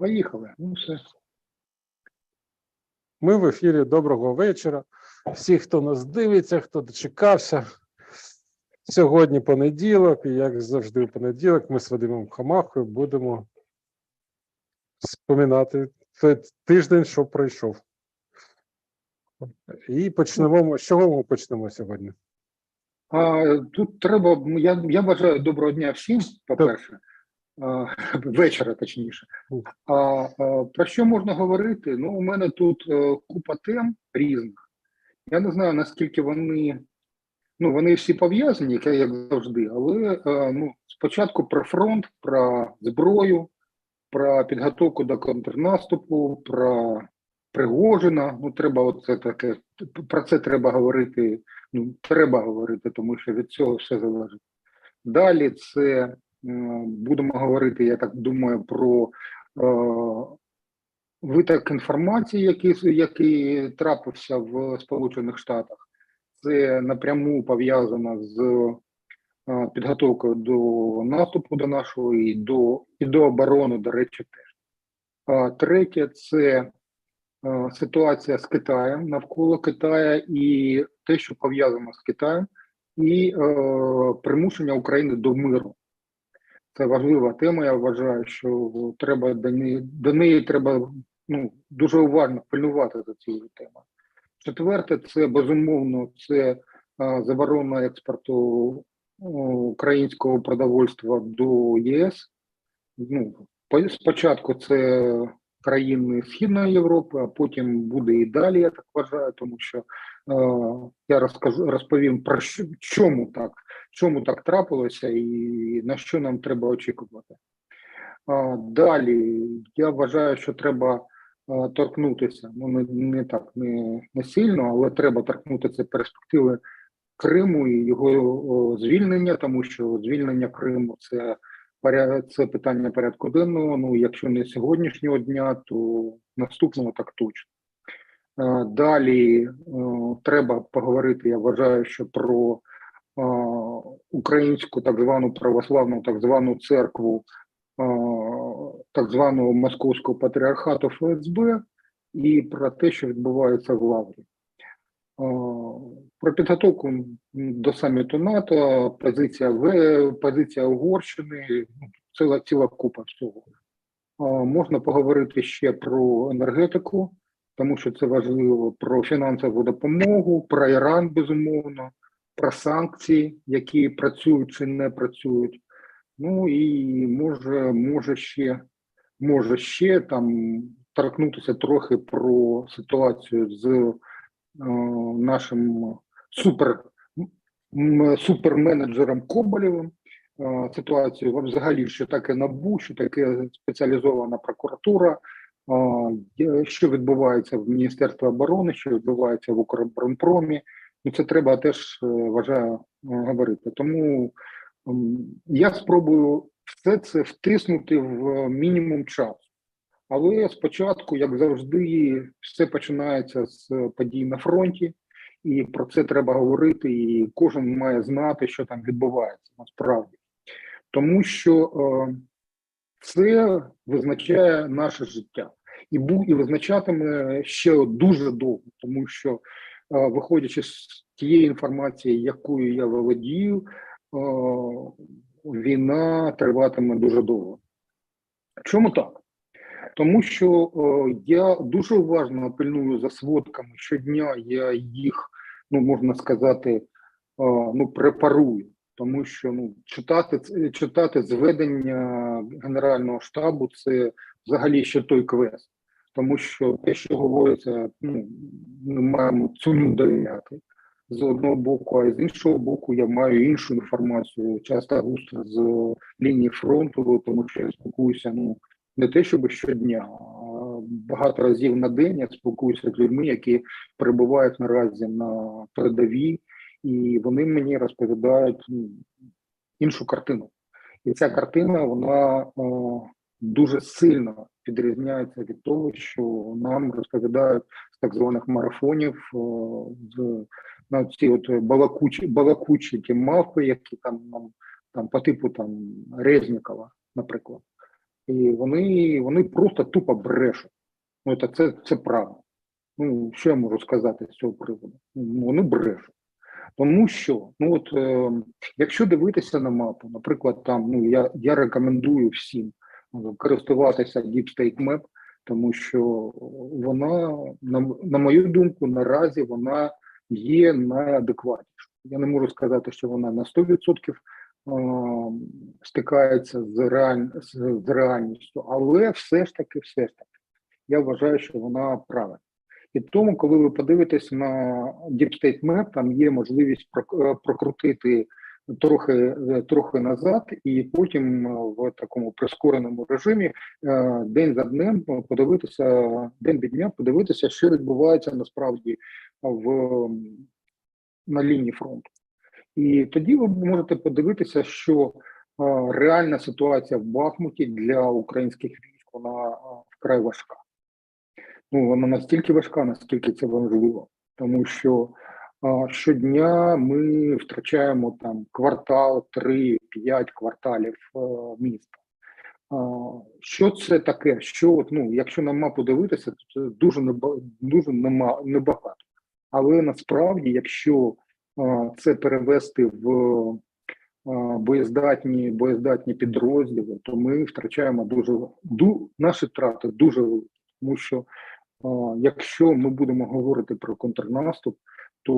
Поїхали. Ну все. Ми в ефірі. Доброго вечора. Всі, хто нас дивиться, хто дочекався. Сьогодні понеділок, і як завжди в понеділок, ми з Вадимом Хамахою будемо споминати тиждень, що пройшов. І почнемо. З чого ми почнемо сьогодні? Тут треба, я бажаю доброго дня всім, по-перше. Вечора, точніше. Про що можна говорити? Ну, у мене тут купа тем різних. Я не знаю, наскільки вони всі пов'язані, як завжди, але спочатку про фронт, про зброю, про підготовку до контрнаступу, про Пригожина. Ну, треба оце таке, про це треба говорити, тому що від цього все залежить. Далі це будемо говорити, я так думаю, про виток інформації, який трапився в Сполучених Штатах. Це напряму пов'язано з підготовкою до наступу до нашого і до оборони, до речі, теж. Третє – це ситуація з Китаєм, навколо Китаю і те, що пов'язано з Китаєм, і примушення України до миру. Це важлива тема, я вважаю, що треба до неї треба дуже уважно пильнувати за цією темою. Четверте, це безумовно, це заборона експорту українського продовольства до ЄС. Спочатку це країни Східної Європи, а потім буде і далі, я так вважаю, тому що я розповім про чому так трапилося і на що нам треба очікувати. Далі, я вважаю, що треба торкнутися, не сильно, але треба торкнутися перспективи Криму і його звільнення, тому що звільнення Криму це питання порядку денного, якщо не сьогоднішнього дня, то наступного так точно. Далі треба поговорити, я вважаю, що про українську так звану православну, так звану церкву, так званого Московського патріархату ФСБ і про те, що відбувається в Лаврі. Про підготовку до саміту НАТО, позиція Угорщини, ціла купа всього. Можна поговорити ще про енергетику, тому що це важливо, про фінансову допомогу, про Іран, безумовно, про санкції, які працюють чи не працюють. Ну і може ще там торкнутися трохи про ситуацію з нашим суперменеджером Коболєвим, ситуацію взагалі, що таке НАБУ, що таке спеціалізована прокуратура, що відбувається в Міністерстві оборони, що відбувається в Укроборонпромі. Це треба теж, вважаю, говорити. Тому я спробую все це втиснути в мінімум часу. Але спочатку, як завжди, все починається з подій на фронті, і про це треба говорити, і кожен має знати, що там відбувається насправді. Тому що це визначає наше життя. І визначатиме ще дуже довго, тому що, виходячи з тієї інформації, якою я володію, війна триватиме дуже довго. Чому так? Тому що я дуже уважно пильную за сводками щодня, я їх, можна сказати, препарую. Тому що читати зведення Генерального штабу – це взагалі ще той квест. Тому що те, що говориться, ми маємо цьому довіряти з одного боку, а з іншого боку я маю іншу інформацію, часто густо з лінії фронту, тому що я спілкуюся, не те, щоб щодня, а багато разів на день я спілкуюся з людьми, які перебувають наразі на передовій, і вони мені розповідають іншу картину. І ця картина, вона дуже сильно відрізняється від того, що нам розповідають з так званих марафонів, на ці от балакучі ті мавпи, які там по типу Резнікова, наприклад. І вони просто тупо брешуть. Ну, це правда. Ну, що я можу сказати з цього приводу? Ну, вони брешуть. Тому що, якщо дивитися на мапу, наприклад, там, я рекомендую всім користуватися Deep State Map, тому що вона, на мою думку, наразі вона є найадекватнішою. Я не можу сказати, що вона на 100% стикається з реальністю, але все ж таки, я вважаю, що вона правильна. І тому, коли ви подивитесь на Deep State Map, там є можливість прокрутити трохи назад, і потім в такому прискореному режимі день за днем день від дня подивитися, що відбувається насправді на лінії фронту. І тоді ви можете подивитися, що реальна ситуація в Бахмуті для українських військ, вона вкрай важка. Ну, вона настільки важка, наскільки це важливо, тому що щодня ми втрачаємо там квартал, 3-5 кварталів міста. Що це таке? Якщо на мапу дивитися, то це дуже небагато. Але насправді, якщо це перевести в боєздатні підрозділи, то ми втрачаємо наші втрати дуже великі, тому що якщо ми будемо говорити про контрнаступ, то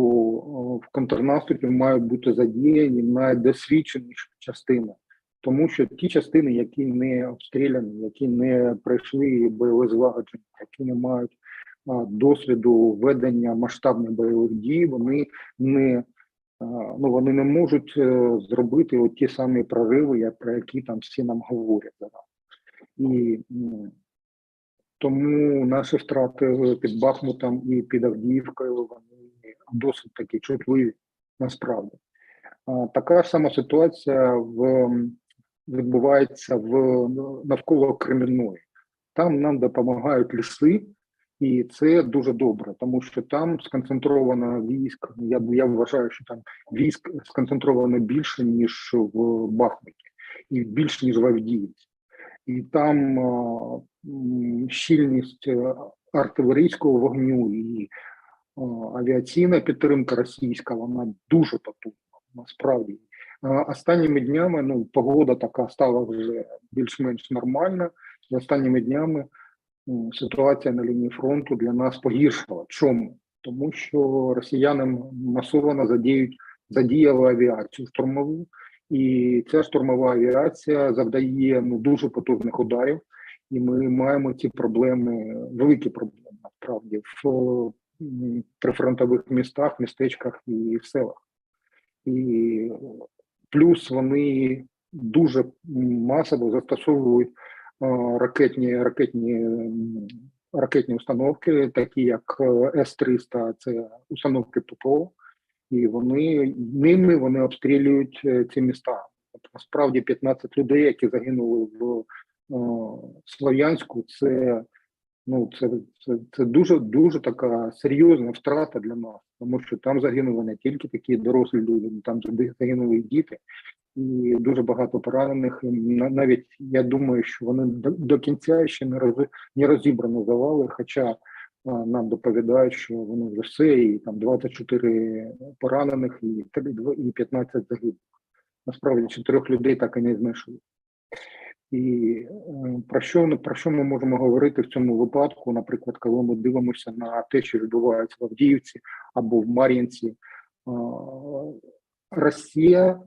в контрнаступі мають бути задіяні найдосвідченіші частини, тому що ті частини, які не обстріляні, які не пройшли бойове злагодження, які не мають досвіду ведення масштабних бойових дій, вони не можуть зробити ті самі прориви, про які там всі нам говорять зараз. І тому наші втрати під Бахмутом і під Авдіївкою, вони досить такі чутливі насправді. Така ж сама ситуація відбувається навколо Кремінної. Там нам допомагають ліси, і це дуже добре, тому що там сконцентровано військ, я вважаю, що там військ сконцентровано більше, ніж в Бахмуті, і більше, ніж в Авдіївці. І там щільність артилерійського вогню і авіаційна підтримка російська, вона дуже потужна, насправді. Останніми днями, погода така стала вже більш-менш нормальна, і останніми днями ситуація на лінії фронту для нас погіршила. Чому? Тому що росіяни масово задіяли авіацію штурмову, і ця штурмова авіація завдає дуже потужних ударів, і ми маємо ці проблеми, великі проблеми, насправді, в прифронтових містах, містечках і в селах. І плюс вони дуже масово застосовують ракетні установки, такі як С-300, це установки ППО, і вони обстрілюють ці міста. Насправді 15 людей, які загинули в Слов'янську, це дуже така серйозна втрата для нас, тому що там загинули не тільки такі дорослі люди, там загинули і діти, і дуже багато поранених. І навіть я думаю, що вони до кінця ще не розібрано завали, хоча нам доповідають, що вони вже все, і там 24 поранених і 15 загиблих. Насправді 4 людей так і не знайшли. І про що ми можемо говорити в цьому випадку, наприклад, коли ми дивимося на те, що відбувається в Авдіївці або в Мар'їнці. Росія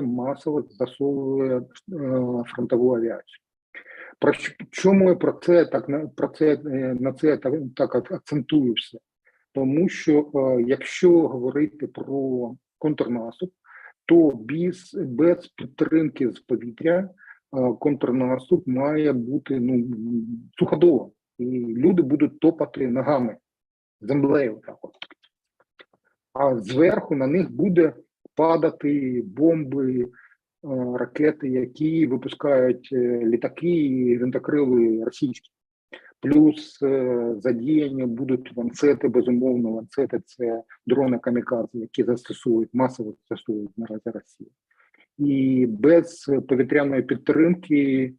масово застосовує фронтову авіацію. Чому я на це так акцентую все? Тому що якщо говорити про контрнаступ, то без підтримки з повітря контрнаступ має бути суходолом. І люди будуть топати ногами, землею. Так от. А зверху на них буде падати бомби, ракети, які випускають літаки і гвинтокрили російські. Плюс задіяні будуть ланцети, безумовно, ланцети – це дрони камікадзе, які масово застосують наразі Росія. І без повітряної підтримки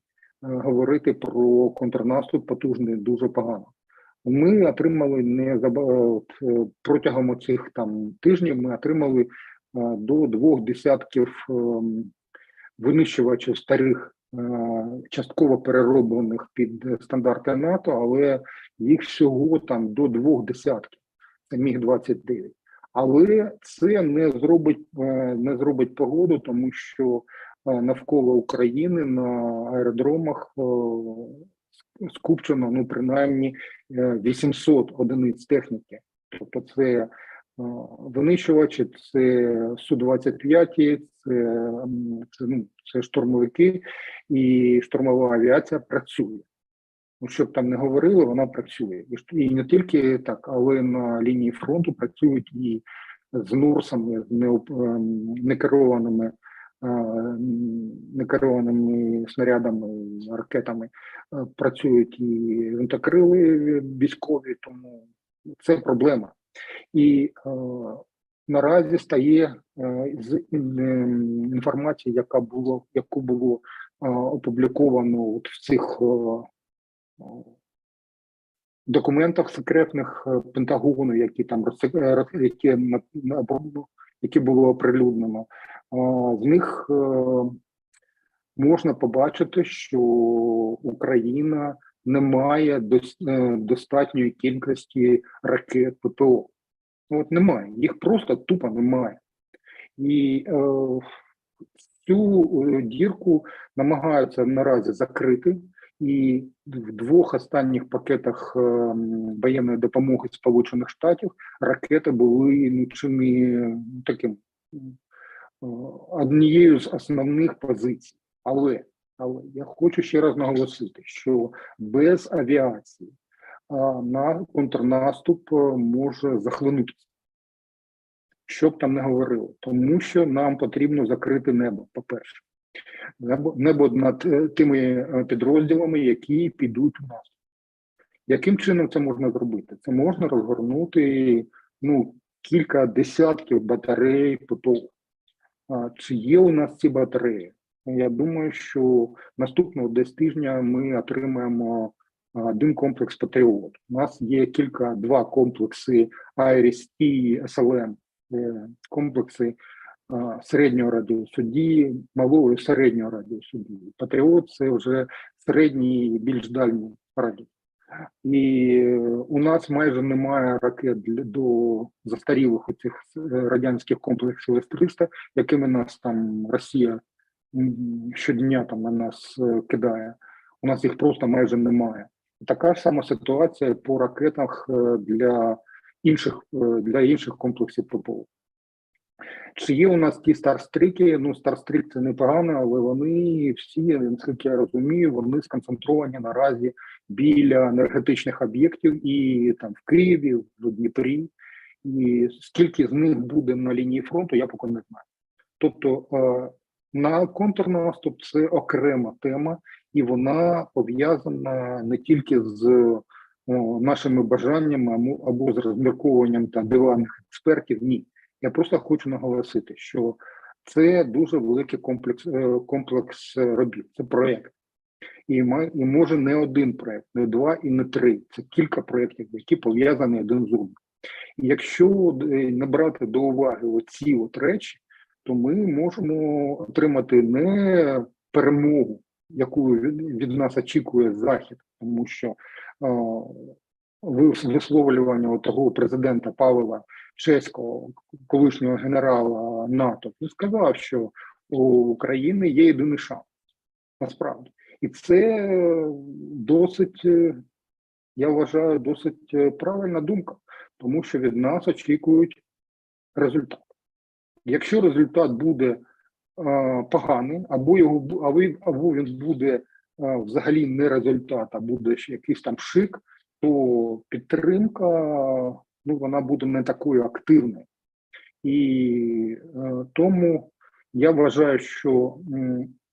говорити про контрнаступ потужний дуже погано. Ми отримали протягом цих тижнів ми отримали до 2 десятків винищувачів старих, частково перероблених під стандарти НАТО, але їх всього до 2 десятків. Це Міг-29. Але це не зробить погоду, тому що навколо України на аеродромах скупчено, принаймні 800 одиниць техніки. Тобто це винищувачі, це Су-25, це штурмовики, і штурмова авіація працює. Щоб там не говорили, вона працює. І не тільки так, але на лінії фронту працюють і з НУРСами, з некерованими снарядами, ракетами, працюють і винтокрили військові, тому це проблема. І наразі стає з інформації, яку було опубліковано в цих документах секретних Пентагону, які було оприлюднено, з них можна побачити, що Україна не має достатньої кількості ракет ППО. Немає, їх просто тупо немає. І цю дірку намагаються наразі закрити. І в 2 останніх пакетах воєнної допомоги Сполучених Штатів ракети були однією з основних позицій. Але я хочу ще раз наголосити, що без авіації на контрнаступ може захлинутися. Що б там не говорили, тому що нам потрібно закрити небо, по-перше. Небо над тими підрозділами, які підуть у нас. Яким чином це можна зробити? Це можна розгорнути кілька десятків батарей ППО. Чи є у нас ці батареї? Я думаю, що наступного десь тижня ми отримаємо один комплекс Патріот. У нас є два комплекси IRIS-T і SLM, комплекси середнього радіусу дії, малого і середнього радіусу дії. Патріот – це вже середній і більш дальній радіус. І у нас майже немає ракет до застарілих оцих радянських комплексів С-300, якими нас Росія щодня на нас кидає. У нас їх просто майже немає. Така ж сама ситуація по ракетах для інших комплексів ППО. Чи є у нас ті старстріки? Старстрік це непогано, але вони всі, наскільки я розумію, вони сконцентровані наразі біля енергетичних об'єктів і в Києві, в Дніпрі. І скільки з них буде на лінії фронту, я поки не знаю. Тобто на контрнаступ це окрема тема, і вона пов'язана не тільки з нашими бажаннями або з розмірковуванням диванних експертів, ні. Я просто хочу наголосити, що це дуже великий комплекс робіт, це проєкт. І може не один проєкт, не 2 і не 3. Це кілька проєктів, які пов'язані один з одним. І якщо не брати до уваги оці речі, то ми можемо отримати не перемогу, яку від нас очікує Захід, тому що висловлювання того президента Павла Чеського, колишнього генерала НАТО, він сказав, що у України є єдиний шанс, насправді. І це досить, я вважаю, досить правильна думка, тому що від нас очікують результат. Якщо результат буде поганий, або він буде взагалі не результат, а буде якийсь шик, то підтримка, вона буде не такою активною. І тому я вважаю, що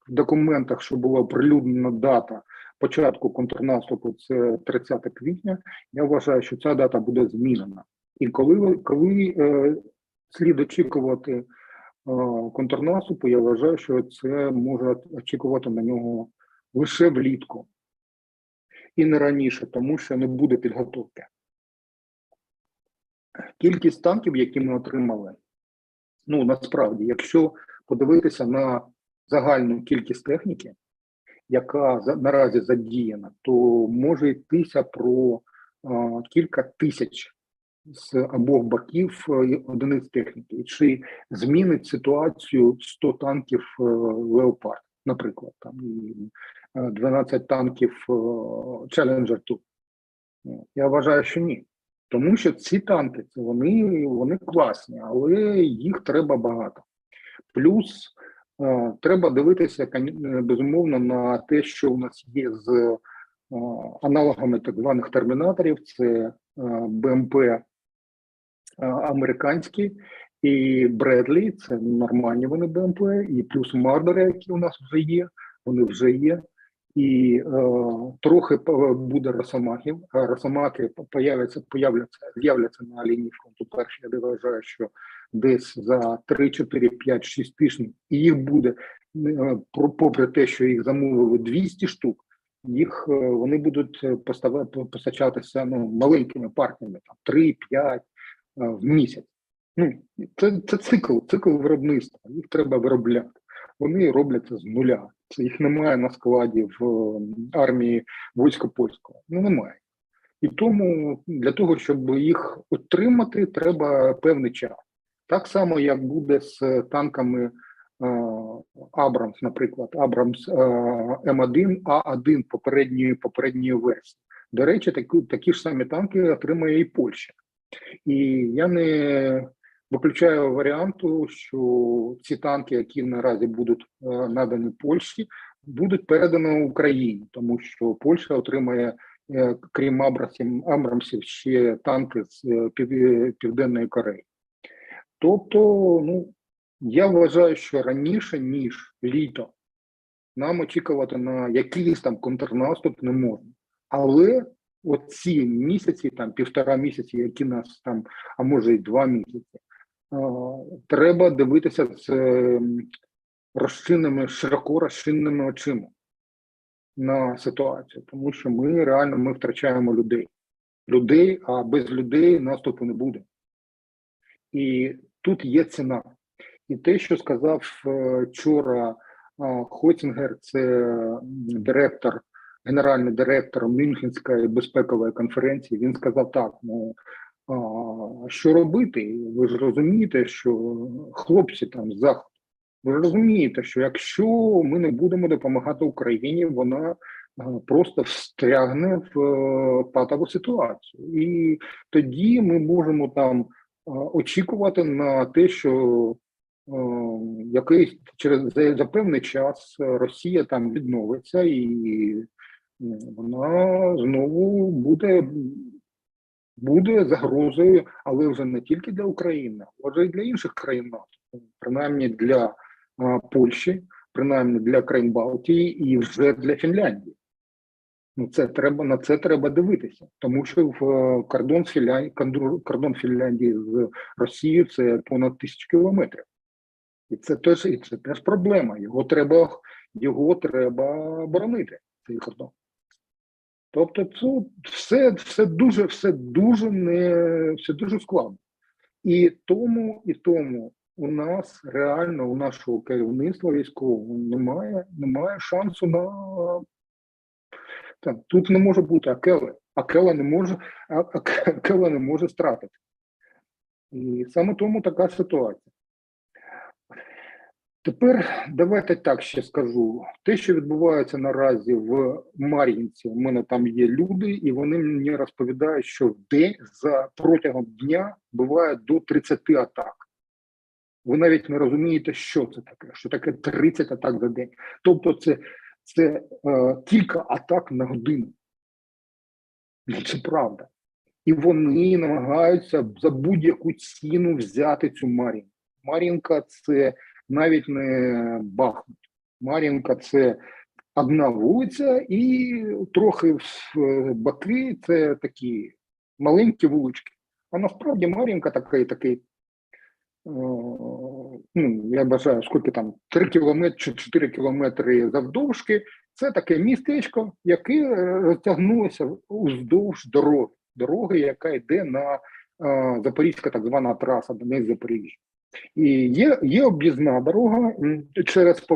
в документах, що була оприлюднена дата початку контрнаступу, це 30 квітня, я вважаю, що ця дата буде змінена. І коли слід очікувати контрнаступу, я вважаю, що це може очікувати на нього лише влітку. І не раніше, тому що не буде підготовки. Кількість танків, які ми отримали, ну, насправді, якщо подивитися на загальну кількість техніки, яка наразі задіяна, то може йтися про кілька тисяч з обох боків одиниць техніки. І чи змінить ситуацію 100 танків «Леопард», наприклад, там, і 12 танків «Челленджер 2». Я вважаю, що ні. Тому що ці танки, вони класні, але їх треба багато. Плюс треба дивитися, безумовно, на те, що у нас є з аналогами так званих термінаторів, це БМП американські і Бредлі, це нормальні вони БМП, і плюс Мардери, які у нас вже є, вони вже є. І трохи буде росомахів. Росомахи з'являться на лінії фронту перші. Я вважаю, що десь за 3, 4, 5, 6 тижнів. І їх буде, попри те, що їх замовили 200 штук, вони будуть постачатися маленькими партіями, там 3-5 в місяць. Це цикл виробництва, їх треба виробляти. Вони робляться з нуля. Їх немає на складі в армії військо-польського. Немає. І тому для того, щоб їх отримати, треба певний час. Так само, як буде з танками Абрамс, наприклад, Абрамс М1, А1 попередньої версії. До речі, такі ж самі танки отримає і Польща. І я не виключаю варіанту, що ці танки, які наразі будуть надані Польщі, будуть передані Україні, тому що Польща отримає, крім Абрамсів, ще танки з Південної Кореї. Тобто, я вважаю, що раніше, ніж літо, нам очікувати на якийсь там контрнаступ не можна. Але оці місяці, там 1,5 місяці, які нас там, а може й 2 місяці, треба дивитися з широко розчиненими очима на ситуацію, тому що ми втрачаємо людей, а без людей наступу не буде. І тут є ціна. І те, що сказав вчора Хоцінгер, це генеральний директор Мюнхенської безпекової конференції, він сказав так, що робити? Ви ж розумієте, що хлопці там з Заходу, ви ж розумієте, що якщо ми не будемо допомагати Україні, вона просто встрягне в патову ситуацію. І тоді ми можемо там очікувати на те, що за певний час Росія там відновиться і вона знову буде загрозою, але вже не тільки для України, а вже й для інших країн НАТО, принаймні для Польщі, принаймні для країн Балтії і вже для Фінляндії. На це треба дивитися, тому що кордон Фінляндії з Росією – це понад 1000 кілометрів. І це теж проблема. Його треба боронити, цей кордон. Тобто це все дуже складно. І тому у нас реально, у нашого керівництва військового немає шансу на... Тут не може бути Акела не може стратити. І саме тому така ситуація. Тепер давайте так ще скажу. Те, що відбувається наразі в Мар'їнці, у мене там є люди, і вони мені розповідають, що в день протягом дня буває до 30 атак. Ви навіть не розумієте, що це таке, що таке 30 атак за день. Тобто це кілька атак на годину. Це правда. І вони намагаються за будь-яку ціну взяти цю Мар'їнку. Мар'їнка – це навіть не Бахмут. Мар'їнка – це одна вулиця і трохи в боки – це такі маленькі вулички. А насправді Мар'їнка такий, я бажаю, скільки там, 3 кілометри чи 4 кілометри завдовжки Це таке містечко, яке розтягнулося уздовж дороги, яка йде на Запорізька так звана траса Донець-Запоріжжя. І є об'їзна дорога через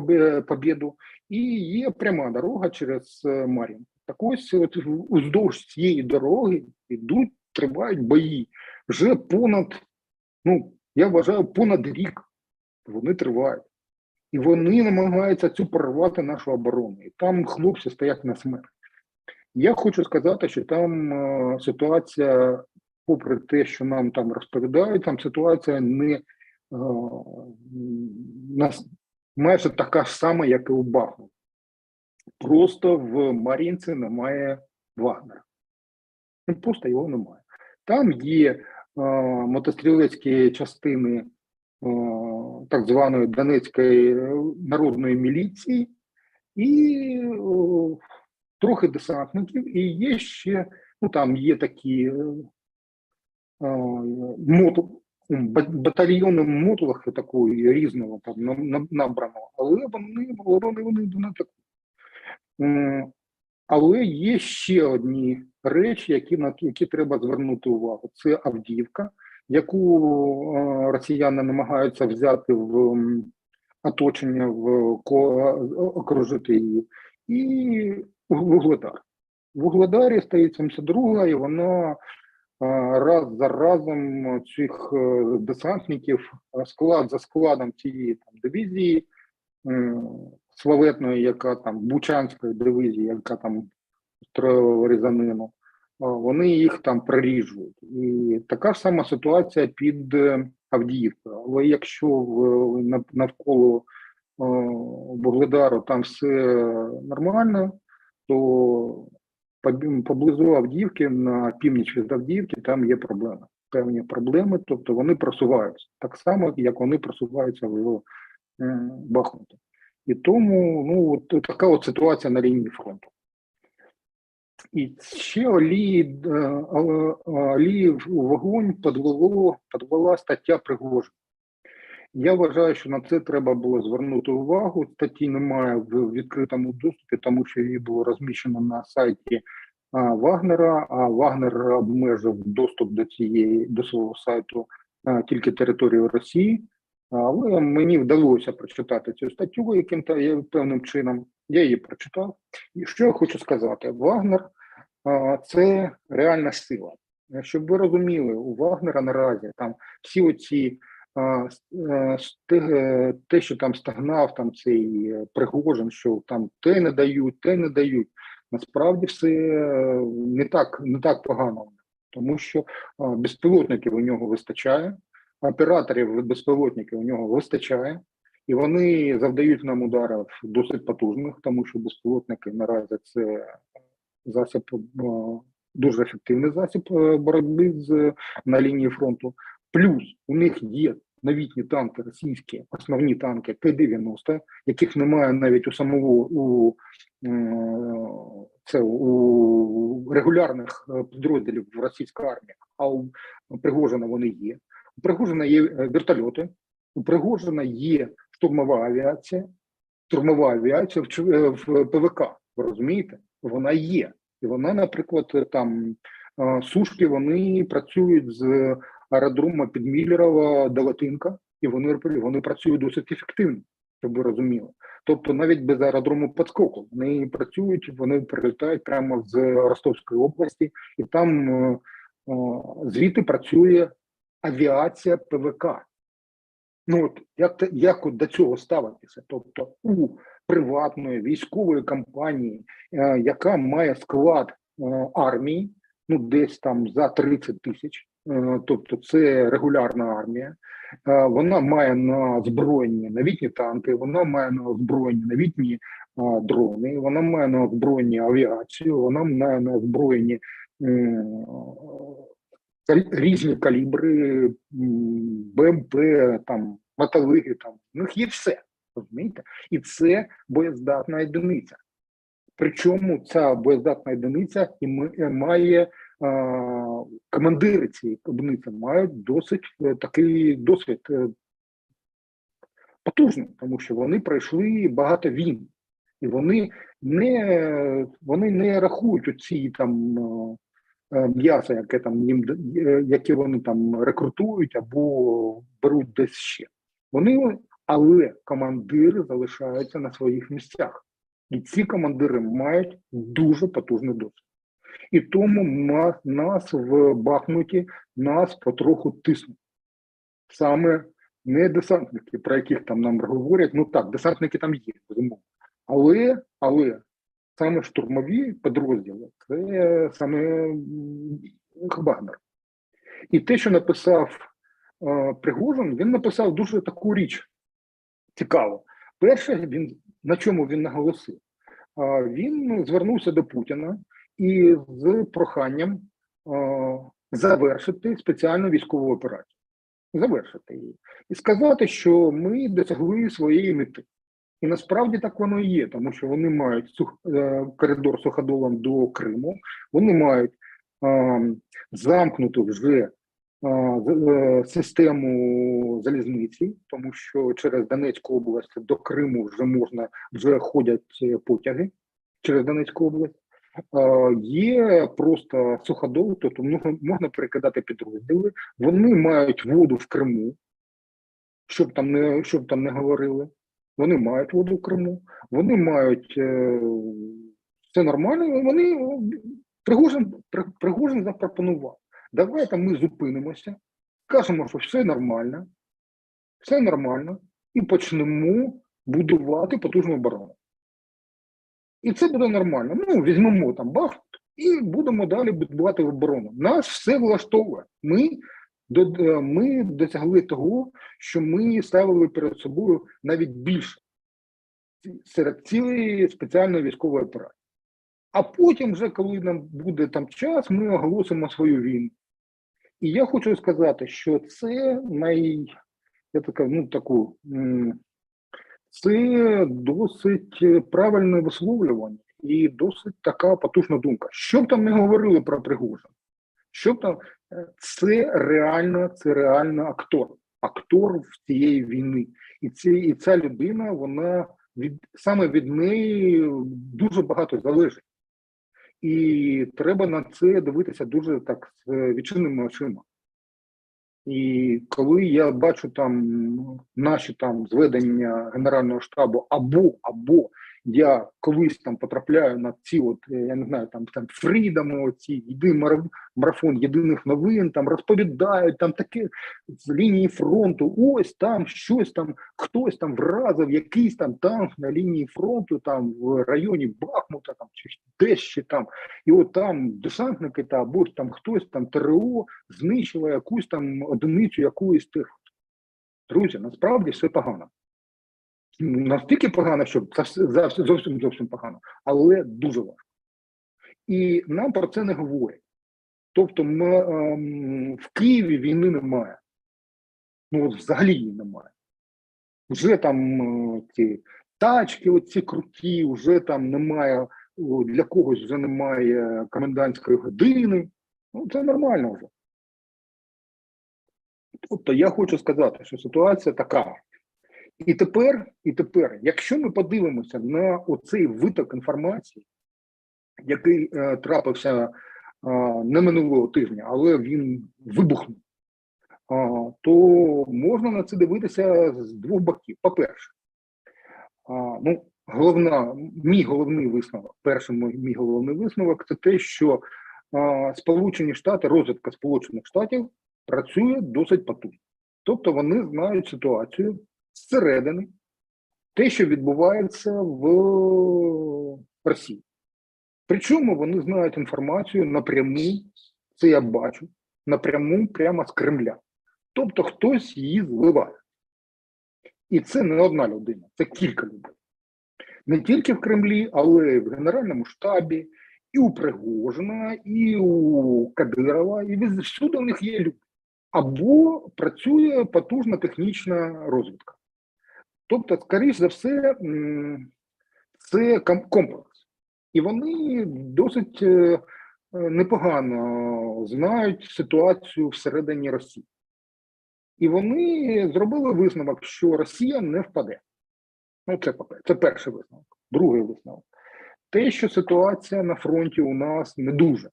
Побєду, і є пряма дорога через Мар'їнку. Так ось от уздовж цієї дороги тривають бої. Вже я вважаю, понад рік вони тривають. І вони намагаються цю прорвати нашу оборону. І там хлопці стоять на смерть. Я хочу сказати, що там ситуація, попри те, що нам там розповідають, там ситуація не майже така ж сама, як і у Бахмуті. Просто в Мар'їнці немає Вагнера. Просто його немає. Там є мотострілецькі частини так званої Донецької народної міліції і трохи десантників, і є ще, там є такі батальйони мотових такої різного там набраного, але вони не такі. Але є ще одні речі, на які треба звернути увагу. Це Авдіївка, яку росіяни намагаються взяти в оточення, окружити її, і Вугледар. В Вугледарі стоїть 72-га, і вона раз за разом цих десантників, склад за складом цієї дивізії, славетної, яка там, Бучанської дивізії, яка там строїла різанину, вони їх там проріжують. І така ж сама ситуація під Авдіївкою. Але якщо навколо Вугледару там все нормально, то поблизу Авдіївки, на північ від Авдіївки, там є проблеми. Певні проблеми, тобто вони просуваються. Так само, як вони просуваються в Бахмуті. І тому така от ситуація на лінії фронту. І ще олії у вогонь підвела стаття Пригожина. Я вважаю, що на це треба було звернути увагу. Статті немає в відкритому доступі, тому що її було розміщено на сайті Вагнера, а Вагнер обмежив доступ до свого сайту тільки територію Росії. Але мені вдалося прочитати цю статтю яким-то певним чином. Я її прочитав. І що я хочу сказати? Вагнер – це реальна сила. Щоб ви розуміли, у Вагнера наразі там всі оці те, що там стагнав там цей Пригожин, що там те не дають. Насправді все не так погано. Тому що безпілотників у нього вистачає, операторів безпілотників у нього вистачає, і вони завдають нам ударів досить потужних, тому що безпілотники наразі це засіб, дуже ефективний засіб боротьби на лінії фронту. Плюс у них є новітні танки російські, основні танки Т-90, яких немає навіть у регулярних підрозділів в російській армії, а у Пригожина вони є. У Пригожина є вертольоти, у Пригожина є штурмова авіація в ПВК, ви розумієте? Вона є. І вона, наприклад, там сушки, вони працюють з аеродрому Підміллєрова до Латинка, і вони працюють досить ефективно, щоб ви розуміли. Тобто навіть без аеродрому Підскоку вони працюють, вони прилітають прямо з Ростовської області, і там звідти працює авіація ПВК. Як до цього ставитися? Тобто у приватної військової компанії, яка має склад армії, десь там за 30 тисяч, тобто це регулярна армія, вона має на озброєнні новітні танки, вона має на озброєнні новітні дрони, вона має на озброєнні авіацію, вона має на озброєнні різні калібри, БМП, там, мотовиги, там, у них є все, розумієте? І це боєздатна одиниця. Причому ця боєздатна одиниця має, командири цієї одиниці мають досить такий досвід потужний, тому що вони пройшли багато війн. І вони вони не рахують оці там м'ясо, яке вони там рекрутують або беруть десь ще. Але командири залишаються на своїх місцях. І ці командири мають дуже потужний досвід. І тому нас в Бахмуті потроху тиснуть. Саме не десантники, про яких там нам говорять, ну так, десантники там є, безумовно. Але саме штурмові підрозділи, це саме Вагнер. І те, що написав Пригожин, він написав дуже таку річ цікаву. Перше, на чому він наголосив? Він звернувся до Путіна і з проханням завершити спеціальну військову операцію. Завершити її. І сказати, що ми досягли своєї мети. І насправді так воно і є, тому що вони мають коридор суходолом до Криму, вони мають замкнуту вже систему залізниці, тому що через Донецьку область до Криму вже ходять потяги через Донецьку область. Є просто суходол, тобто можна перекидати підрозділи, вони мають воду в Криму, щоб там не говорили. Вони мають воду в Криму, вони мають все нормально. Пригожин запропонував. Давайте ми зупинимося, кажемо, що все нормально, і почнемо будувати потужну оборону. І це буде нормально. Ну, візьмемо там Бахмут і будемо далі будувати оборону. Нас все влаштовує. Ми досягли того, що ми ставили перед собою навіть більше серед цілої спеціальної військової операції. А потім вже, коли нам буде там час, ми оголосимо свою війну. І я хочу сказати, що це це досить правильне висловлювання і досить така потужна думка. Що б там не говорили про Пригожина, це реально актор в цієї війни. І ця людина, вона саме від неї дуже багато залежить. І треба на це дивитися дуже так з відчиненими очима. І коли я бачу там наші там зведення Генерального штабу, або я колись там потрапляю на ці я не знаю, там Фрідами, оці марафон єдиних новин, там розповідають, там таке з лінії фронту, ось там щось там, хтось там вразив якийсь там танк на лінії фронту, там в районі Бахмута, там чи десь ще там, і от там десантники або там хтось там ТРО знищило якусь там одиницю якоїсь техніки. Друзі, насправді все погано. Настільки погано, що зовсім погано, але дуже важко. І нам про це не говорять. Тобто в Києві війни немає. Ну, взагалі її немає. Вже там ці тачки оці круті, вже там немає, для когось вже немає комендантської години. Ну, це нормально вже. Тобто я хочу сказати, що ситуація така. І тепер, якщо ми подивимося на оцей виток інформації, який трапився не минулого тижня, але він вибухнув, то можна на це дивитися з двох боків. По-перше, мій головний висновок – це те, що Сполучені Штати, розвідка Сполучених Штатів працює досить потужно. Тобто вони знають ситуацію зсередини, те, що відбувається в Росії. Причому вони знають інформацію напряму, це я бачу, напряму прямо з Кремля. Тобто хтось її зливає. І це не одна людина, це кілька людей. Не тільки в Кремлі, але й в Генеральному штабі, і у Пригожина, і у Кадирова, і всюди у них є люди. Або працює потужна технічна розвідка. Тобто, скоріш за все, це комплекс. І вони досить непогано знають ситуацію всередині Росії. І вони зробили висновок, що Росія не впаде. Ну, це перший висновок. Другий висновок. те, що ситуація на фронті у нас не дуже.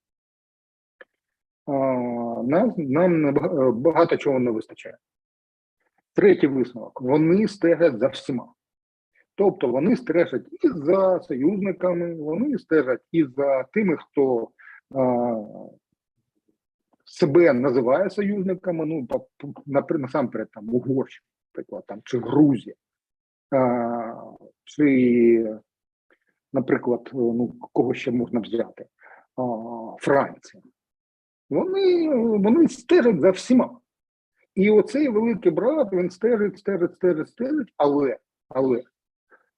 Нам багато чого не вистачає. Третій висновок. Вони стежать за всіма. Тобто вони стежать і за союзниками, вони стежать і за тими, хто себе називає союзниками, ну, насамперед, там, Угорщина, наприклад, там, чи Грузія, чи, наприклад, ну, кого ще можна взяти, Франція. Вони стежать за всіма. І оцей великий брат, він стежить, але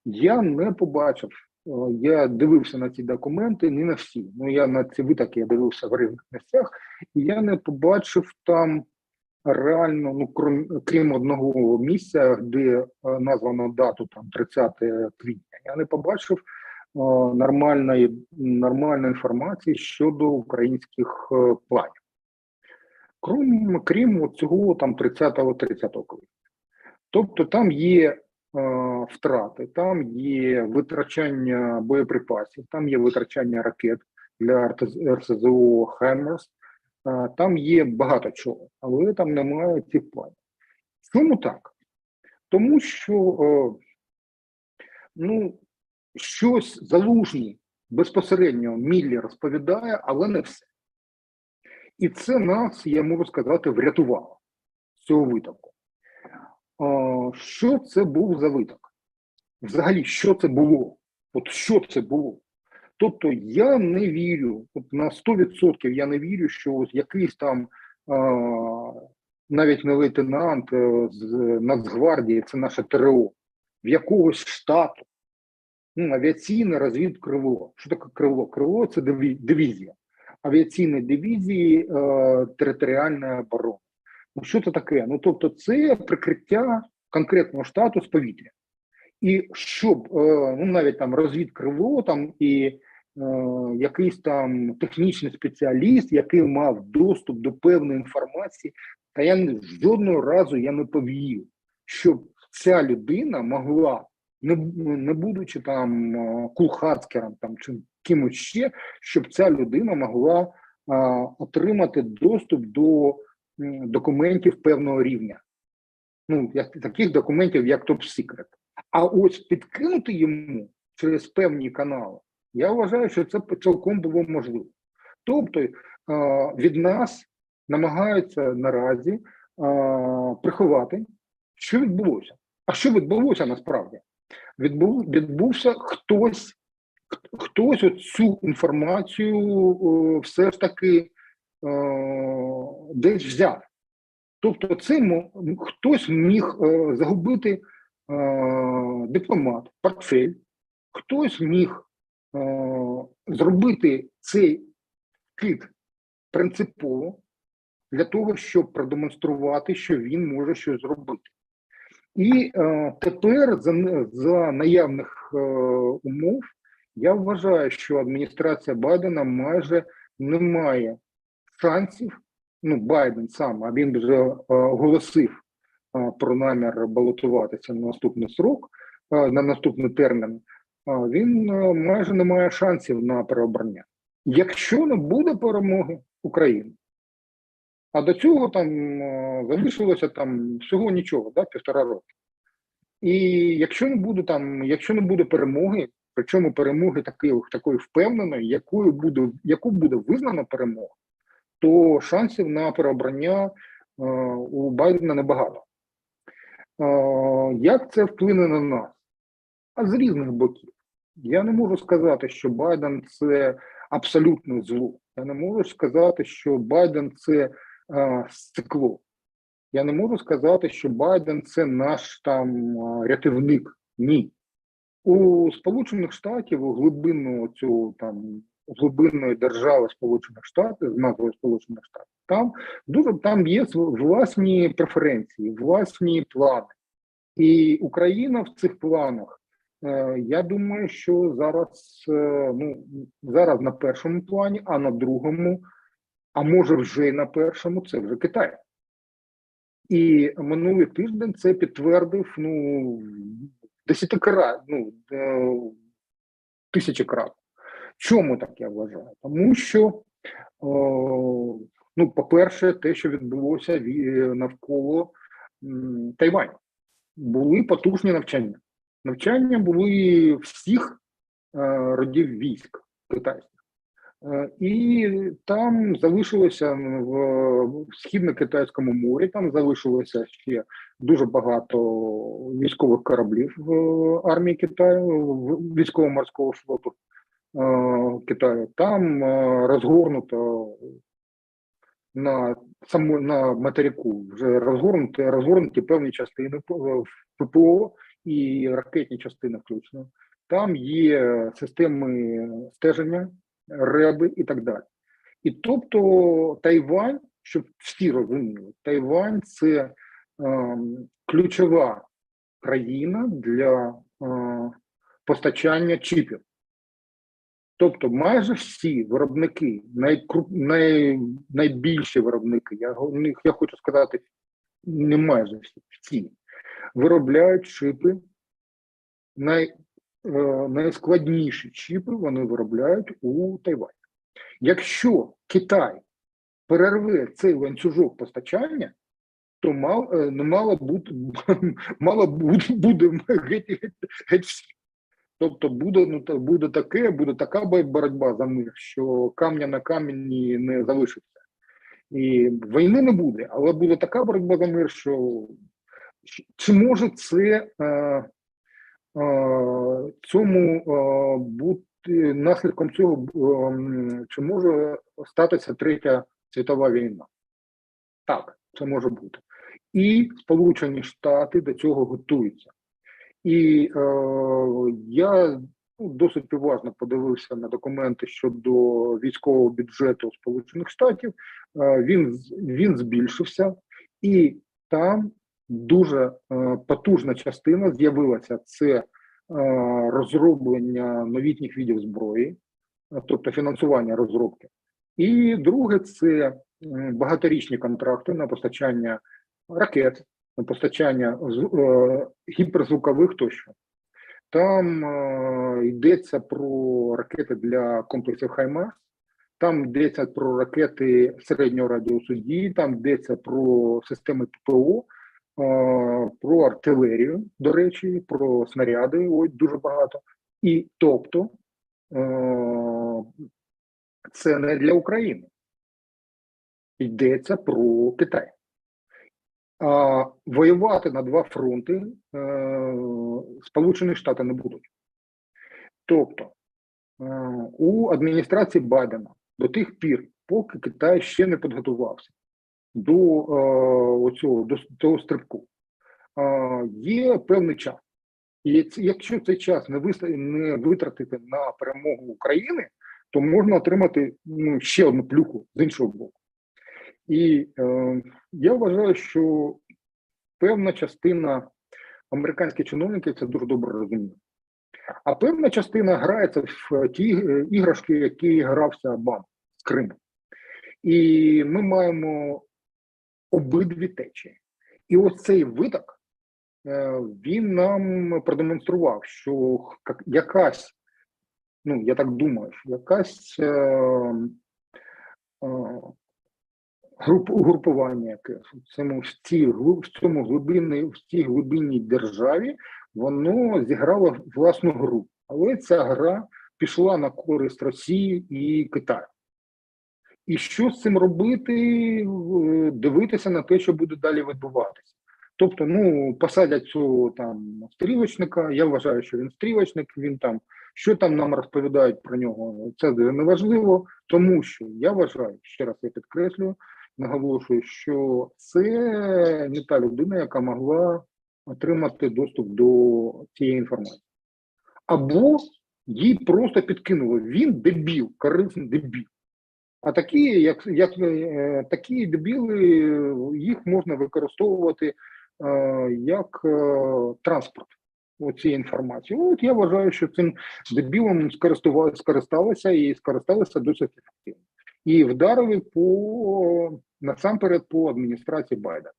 я не побачив, я дивився на ці документи, не на всі, ну я на ці витоки я дивився в різних місцях, і я не побачив там реально, ну крім одного місця, де названо дату там 30 квітня, я не побачив нормальної інформації щодо українських планів. Крім цього там 30 квітня. Тобто там є втрати, там є витрачання боєприпасів, там є витрачання ракет для РСЗО «Хаймерс», там є багато чого, але там немає цих планів. Чому так? Тому що ну, щось Залужний безпосередньо Міллі розповідає, але не все. І це нас, я можу сказати, врятувало з цього витоку. Що це був за виток? Взагалі, що це було? От що це було? Тобто я не вірю, от на 100% я не вірю, що ось якийсь там навіть не лейтенант з Нацгвардії, це наше ТРО, в якогось штату, ну, авіаційне розвідкрило. Що таке крило? Крило – це дивізія. Авіаційної дивізії територіальної оборони. Ну, що це таке? Ну, тобто це прикриття конкретного штату з повітря. І щоб, ну, навіть там розвідкрило там і якийсь там технічний спеціаліст, який мав доступ до певної інформації, та я жодного разу я не повірив, щоб ця людина могла, не будучи там кулхацкером там, чи кимось ще, щоб ця людина могла отримати доступ до документів певного рівня. Ну, таких документів, як топ-секрет. А ось підкинути йому через певні канали, я вважаю, що це цілком було можливо. Тобто від нас намагаються наразі приховати, що відбулося. А що відбулося насправді? Відбувся хтось цю інформацію все ж таки десь взяв. Тобто це хтось міг загубити дипломат, портфель, хтось міг зробити цей кит принципово для того, щоб продемонструвати, що він може щось зробити. І тепер за наявних умов я вважаю, що адміністрація Байдена майже не має шансів, ну, Байден сам, а він вже оголосив про намір балотуватися на наступний срок, на наступний термін, він майже не має шансів на переобрання. Якщо не буде перемоги України, а до цього там залишилося там всього нічого, да, 1,5 роки. І якщо не буде перемоги, причому перемоги такої впевненої, яку буде визнано перемогу, то шансів на переобрання у Байдена небагато. Як це вплине на нас? А з різних боків. Я не можу сказати, що Байден – це абсолютне зло. Я не можу сказати, що Байден – це стекло. Я не можу сказати, що Байден – це наш там рятівник. Ні. У Сполучених Штатів, у глибинної держави Сполучених Штатів, з назвою Сполучених Штатів, там є власні преференції, власні плани. І Україна в цих планах, я думаю, що зараз на першому плані, а на другому, а може вже й на першому, це вже Китай. І минулий тиждень це підтвердив, 10 крат, 1000 крат. Чому так я вважаю? Тому що, ну, по-перше, те, що відбулося навколо Тайваню. Були потужні навчання. Навчання були всіх родів військ китайських. І там залишилося в Східно-Китайському морі, там залишилося ще дуже багато військових кораблів в армії Китаю, військово-морського флоту Китаю. Там розгорнуто на материку вже розгорнуті певні частини ППО і ракетні частини включно. Там є системи стеження, РЕБи і так далі. І тобто Тайвань, щоб всі розуміли, Тайвань – це ключова країна для постачання чіпів. Тобто майже всі виробники, найбільші виробники, я хочу сказати, не майже всі, виробляють чіпи, найскладніші чіпи вони виробляють у Тайвані. Якщо Китай перерве цей ланцюжок постачання, то мало буде геть всі. Тобто буде така боротьба за мир, що камня на камені не залишиться. І війни не буде, але буде така боротьба за мир, що чи може це бути наслідком цього, чи може статися Третя світова війна? Так, це може бути. І Сполучені Штати до цього готуються. І я досить уважно подивився на документи щодо військового бюджету Сполучених Штатів. Він збільшився, і там дуже потужна частина з'явилася. Це розроблення новітніх видів зброї, тобто фінансування розробки. І друге – це багаторічні контракти на постачання ракет, на постачання гіперзвукових тощо. Там йдеться про ракети для комплексів «Хаймарс», там йдеться про ракети середнього радіусу дії, там йдеться про системи ППО, про артилерію, до речі, про снаряди, дуже багато. І тобто це не для України. Йдеться про Китай. Воювати на два фронти Сполучені Штати не будуть. Тобто у адміністрації Байдена до тих пір, поки Китай ще не підготувався до цього стрибку, є певний час. І якщо цей час не витратити на перемогу України, то можна отримати ще одну плюху з іншого боку. І я вважаю, що певна частина американських чиновників це дуже добре розуміє. А певна частина грається в ті іграшки, які грався Обама з Криму. І ми маємо обидві течії. І ось цей виток, він нам продемонстрував, що якась, я так думаю, що якась угрупування якесь в цій глибинній державі, воно зіграло власну гру. Але ця гра пішла на користь Росії і Китаю. І що з цим робити? Дивитися на те, що буде далі відбуватися. Тобто, посадять цього там стрілочника, я вважаю, що він стрілочник, він там, що там нам розповідають про нього, це не важливо, тому що я вважаю, ще раз я підкреслюю, наголошую, що це не та людина, яка могла отримати доступ до цієї інформації. Або їй просто підкинули, він дебіл, корисний дебіл. А такі дебіли, їх можна використовувати як транспорт цієї інформації. От я вважаю, що цим дебілом скористалися досить ефективно. І вдарили насамперед по адміністрації Байдена,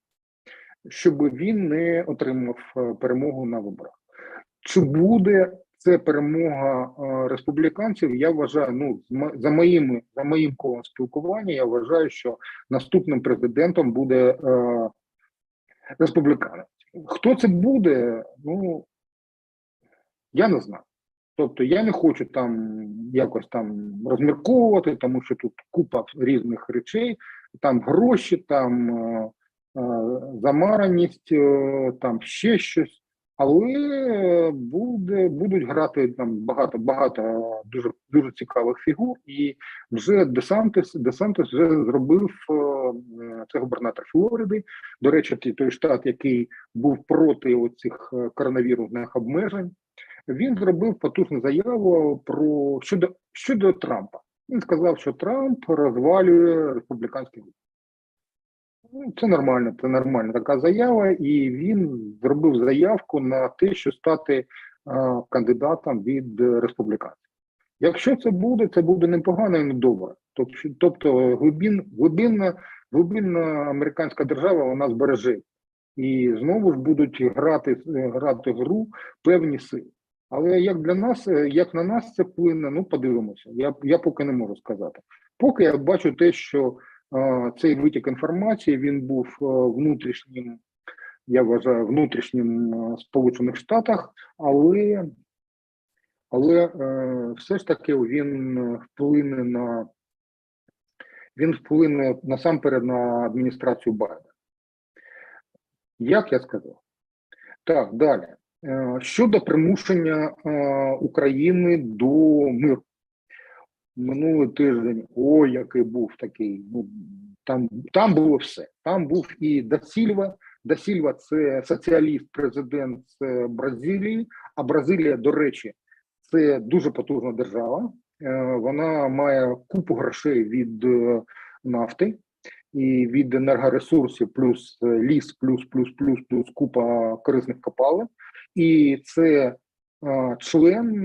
щоб він не отримав перемогу на виборах. Чи буде це перемога республіканців. Я вважаю, ну, за моїм колом спілкування, я вважаю, що наступним президентом буде республіканець. Хто це буде? Ну, я не знаю. Тобто я не хочу там якось там розмірковувати, тому що тут купа різних речей, там гроші, там замараність, там ще щось. Але будуть грати там багато дуже цікавих фігур, і вже Десантис вже зробив, це губернатор Флориди. До речі, той штат, який був проти оцих коронавірусних обмежень, він зробив потужну заяву щодо Трампа. Він сказав, що Трамп розвалює республіканський рух. Це нормальна така заява, і він зробив заявку на те, що стати кандидатом від республіканців. Якщо це буде непогано і не добре. Тобто глибинна американська держава вона збереже. І знову ж будуть грати гру певні сили. Але як на нас це вплине, ну подивимося. Я поки не можу сказати. Поки я бачу те, що цей витік інформації, він був внутрішнім, я вважаю, внутрішнім в Сполучених Штатах, але все ж таки він вплине насамперед на адміністрацію Байдена. Як я сказав. Так, далі. Щодо примушення України до миру. Минулий тиждень, який був такий, ну, там було все. Там був і Да Сільва це соціаліст, президент Бразилії, а Бразилія, до речі, це дуже потужна держава. Вона має купу грошей від нафти і від енергоресурсів, плюс ліс, плюс купа корисних копалин. І це член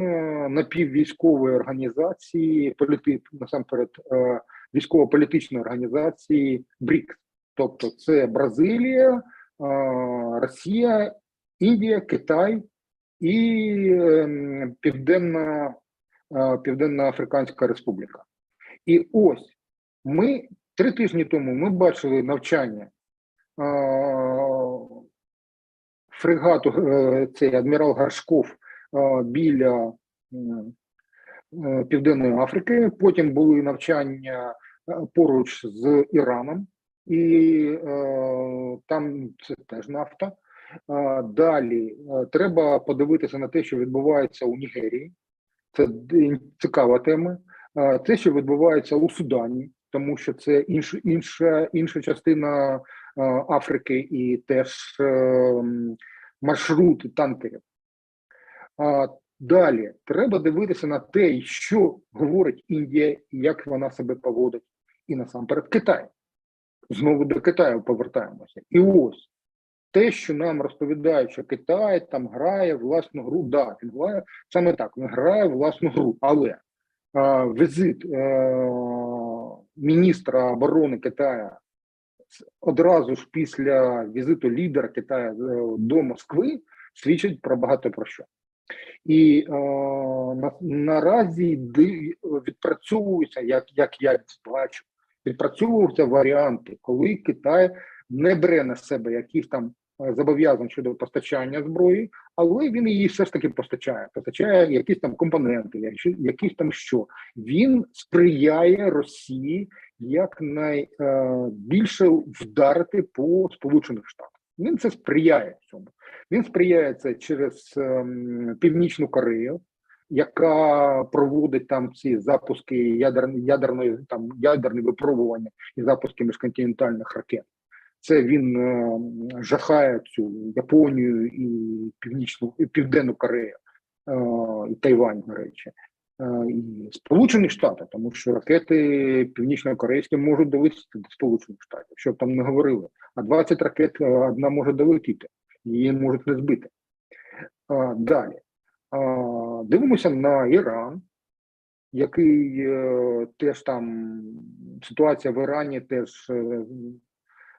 напіввійськової організації, насамперед військово-політичної організації БРІКС. Тобто це Бразилія, Росія, Індія, Китай і Південно-Африканська Республіка. І ось 3 тижні тому ми бачили навчання фрегату, цей адмірал Горшков біля Південної Африки, потім були навчання поруч з Іраном, і там це теж нафта. Далі треба подивитися на те, що відбувається у Нігерії, це цікава тема. Те, що відбувається у Судані, тому що це інша частина Африки і теж маршрут танкерів. Далі треба дивитися на те, що говорить Індія, як вона себе поводить, і насамперед Китай. Знову до Китаю повертаємося. І ось те, що нам розповідають, що Китай там грає власну гру. Да, він грає саме так, він грає власну гру, але візит міністра оборони Китаю одразу ж після візиту лідера Китаю до Москви свідчить про багато про що. І наразі відпрацьовуються, як я бачу, відпрацьовуються варіанти, коли Китай не бере на себе якісь там зобов'язань щодо постачання зброї, але він її все ж таки постачає якісь там компоненти, якісь там що. Він сприяє Росії якнайбільше вдарити по Сполучених Штатах. Він це сприяє цьому. Він сприяє це через Північну Корею, яка проводить там ці запуски ядерні випробування і запуски міжконтинентальних ракет. Це він жахає цю Японію і Південну Корею, і Тайвань, до речі, і Сполучені Штати, тому що ракети північно-корейські можуть долетіти до Сполучених Штатів, щоб там не говорили. А 20 ракет одна може долетіти, її можуть не збити. Далі. Дивимося на Іран, який теж там, ситуація в Ірані теж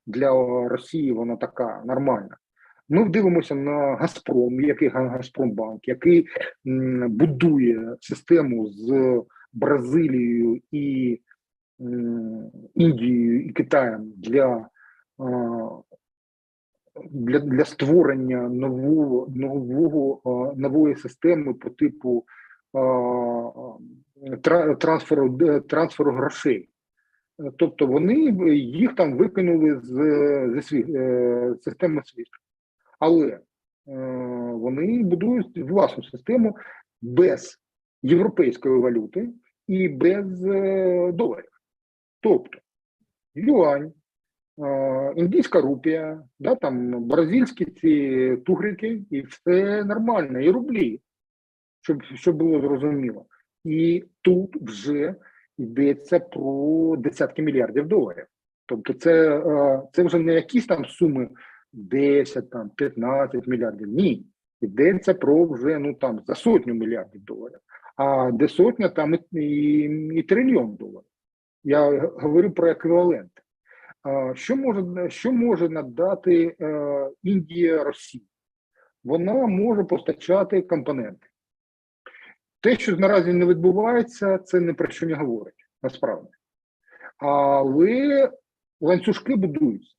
для Росії вона така нормальна. Ми дивимося на Газпром, який Газпромбанк, який будує систему з Бразилією і Індією і Китаєм для створення нової системи по типу трансферу грошей. Тобто їх там викинули з системи SWIFT. Але вони будують власну систему без європейської валюти і без доларів. Тобто юань, індійська рупія, да, там бразильські ці тугрики, і все нормально, і рублі, щоб було зрозуміло. І тут вже йдеться про десятки мільярдів доларів. Тобто це вже не якісь там суми 10, там, 15 мільярдів. Ні. Йдеться про вже за сотню мільярдів доларів. А де сотня, там і трильйон доларів. Я говорю про еквівалент. Що може надати Індія Росії? Вона може постачати компоненти. Те, що наразі не відбувається, це ні про що не говорить, насправді. Але ланцюжки будуються.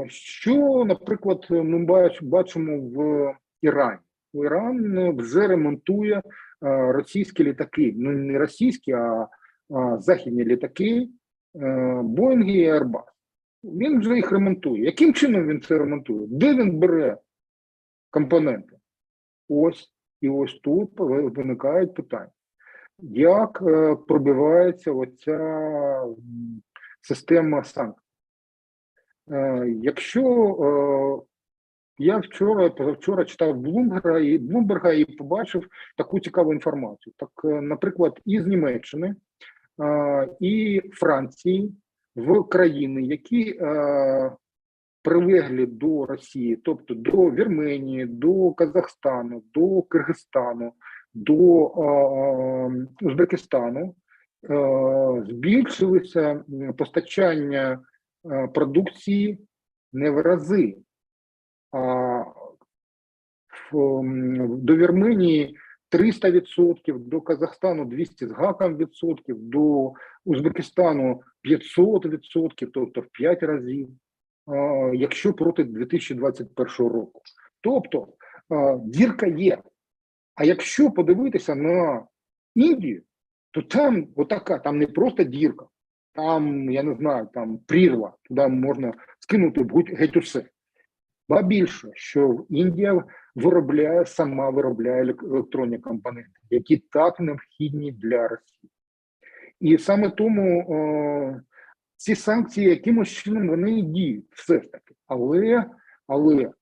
Що, наприклад, ми бачимо в Ірані? Іран вже ремонтує російські літаки. Ну, не російські, а західні літаки, Боїнги і Airbus. Він вже їх ремонтує. Яким чином він це ремонтує? Де він бере компоненти? Ось тут виникають питання. Як пробивається оця система санкцій? Якщо я позавчора читав Блумберга і побачив таку цікаву інформацію. Так, наприклад, із Німеччини і Франції в країни, які прилеглі до Росії, тобто до Вірменії, до Казахстану, до Киргизстану, до Узбекистану, збільшилося постачання продукції не в рази, а до Вірменії 300%, до Казахстану 200 з гаком відсотків, до Узбекистану 500%, тобто в 5 разів, якщо проти 2021 року. Тобто дірка є. А якщо подивитися на Індію, то там отака, там не просто дірка, там, я не знаю, там прірва, туди можна скинути геть усе. Ба більше, що Індія сама виробляє електронні компоненти, які так необхідні для Росії. І саме тому ці санкції якимось чином вони діють все ж таки. Але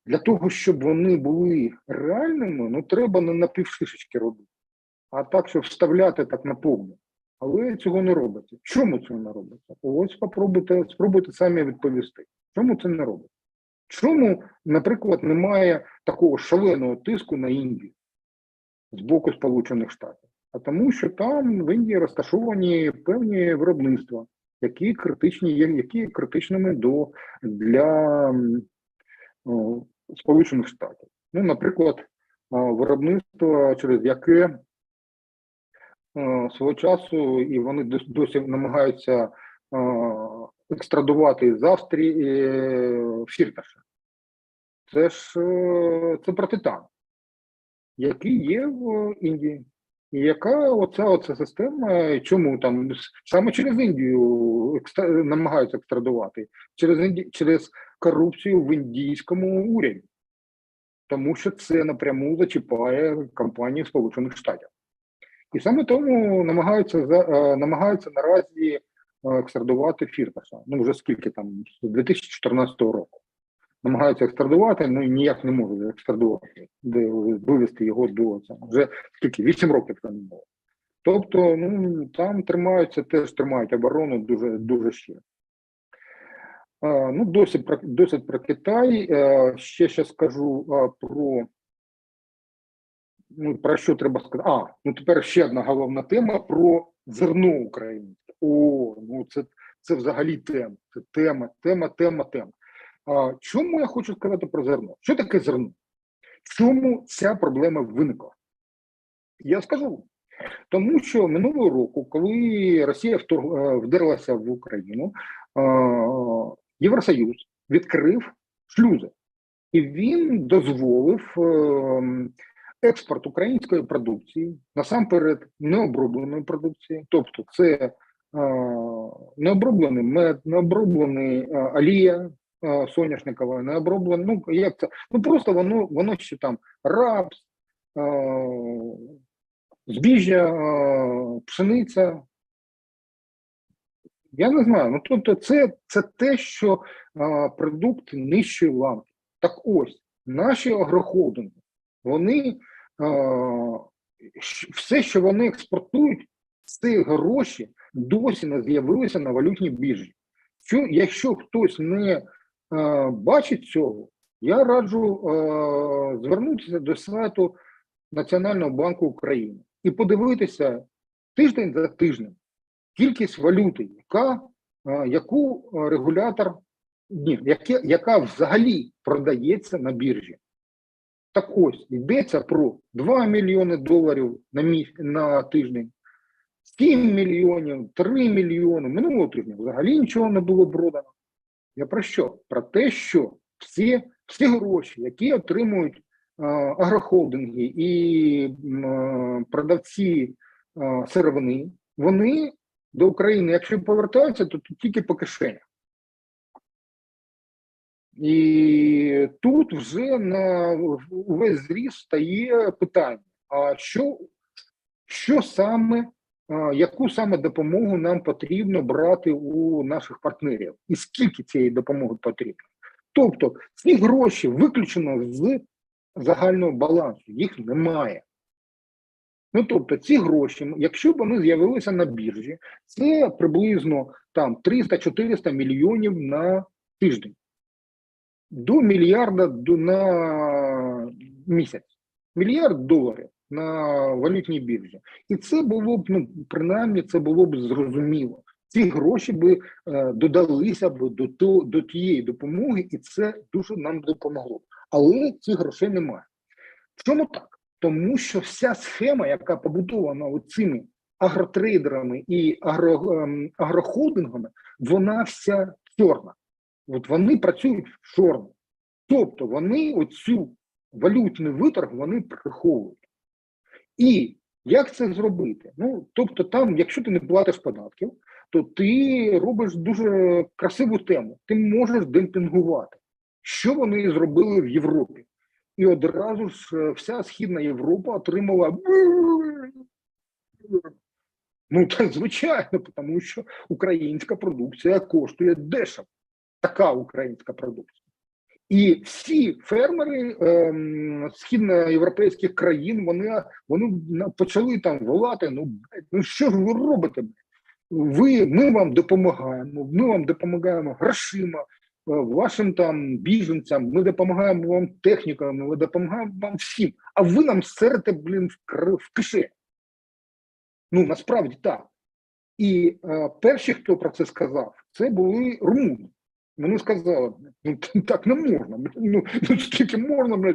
для того, щоб вони були реальними, треба не на півшишечки робити, а так, щоб вставляти так на повну. Але цього не робиться. Чому цього не робиться? Ось спробуйте самі відповісти. Чому це не робиться? Чому, наприклад, немає такого шаленого тиску на Індію з боку Сполучених Штатів? А тому, що там в Індії розташовані певні виробництва, які є критичними для Сполучених Штатів. Ну, наприклад, виробництво, через яке свого часу, і вони досі намагаються екстрадувати з Австрії Фірташа. Це про титан, який є в Індії. І яка оця система, чому там саме через Індію намагаються екстрадувати? Через корупцію в індійському уряді. Тому що це напряму зачіпає компанії Сполучених Штатів. І саме тому намагаються наразі екстрадувати Фірташа. Ну, вже скільки там, з 2014 року. Намагаються екстрадувати, ну і ніяк не можуть екстрадувати, вивести його до цього. Вже скільки, 8 років це не було. Тобто, там тримають оборону дуже, дуже щиро. Досить про Китай. Ще скажу про що треба сказати. Тепер ще одна головна тема про зерно українське. Це взагалі тема. Чому я хочу сказати про зерно? Що таке зерно? Чому ця проблема виникла? Я скажу. Тому що минулого року, коли Росія вдерлася в Україну, Євросоюз відкрив шлюзи. І він дозволив експорт української продукції, насамперед необробленої продукції, тобто це необроблений мед, необроблений олія соняшникова, необроблений, ну як це, ну просто воно ще там рапс, збіжжя, пшениця. Я не знаю, ну тобто це те, що продукт нижчої ланки. Так ось, наші агрохолдинги, вони все, що вони експортують, ці гроші досі не з'явилися на валютній біржі. Якщо хтось не бачить цього, я раджу звернутися до сайту Національного банку України і подивитися тиждень за тижнем кількість валюти, яку регулятор, яка взагалі продається на біржі. Так ось, йдеться про 2 мільйони доларів на тиждень, 7 мільйонів, 3 мільйони. Минулого тижня взагалі нічого не було продано. Я про що? Про те, що всі гроші, які отримують агрохолдинги і продавці сировини, вони до України, якщо повертаються, то тільки по кишенях. І тут вже на увесь зріз стає питання, а що саме, яку саме допомогу нам потрібно брати у наших партнерів? І скільки цієї допомоги потрібно? Тобто ці гроші виключено з загального балансу, їх немає. Ну, тобто ці гроші, якщо б вони з'явилися на біржі, це приблизно там 300-400 мільйонів на тиждень. До мільярда на місяць. Мільярд доларів на валютній біржі. І це було б, ну, принаймні, це було б зрозуміло. Ці гроші б додалися б до тієї допомоги, і це дуже нам допомогло. Але цих грошей немає. В чому так? Тому що вся схема, яка побудована цими агротрейдерами і агрохолдингами, вона вся чорна. От вони працюють в чорному. Тобто вони оцю валютний виторг вони приховують. І як це зробити? Ну, тобто там, якщо ти не платиш податків, то ти робиш дуже красиву тему. Ти можеш демпінгувати. Що вони зробили в Європі? І одразу ж вся Східна Європа отримала, ну так звичайно, тому що українська продукція коштує дешево. Така українська продукція. І всі фермери східноєвропейських країн, вони почали там волати, ну що ж ви робите? Ми вам допомагаємо грошима, вашим там біженцям, ми допомагаємо вам технікам, ми допомагаємо вам всім, а ви нам серете, в кишені. Ну, насправді так. І перші, хто про це сказав, це були румуни. Вони сказали, ну так не можна, ну скільки можна,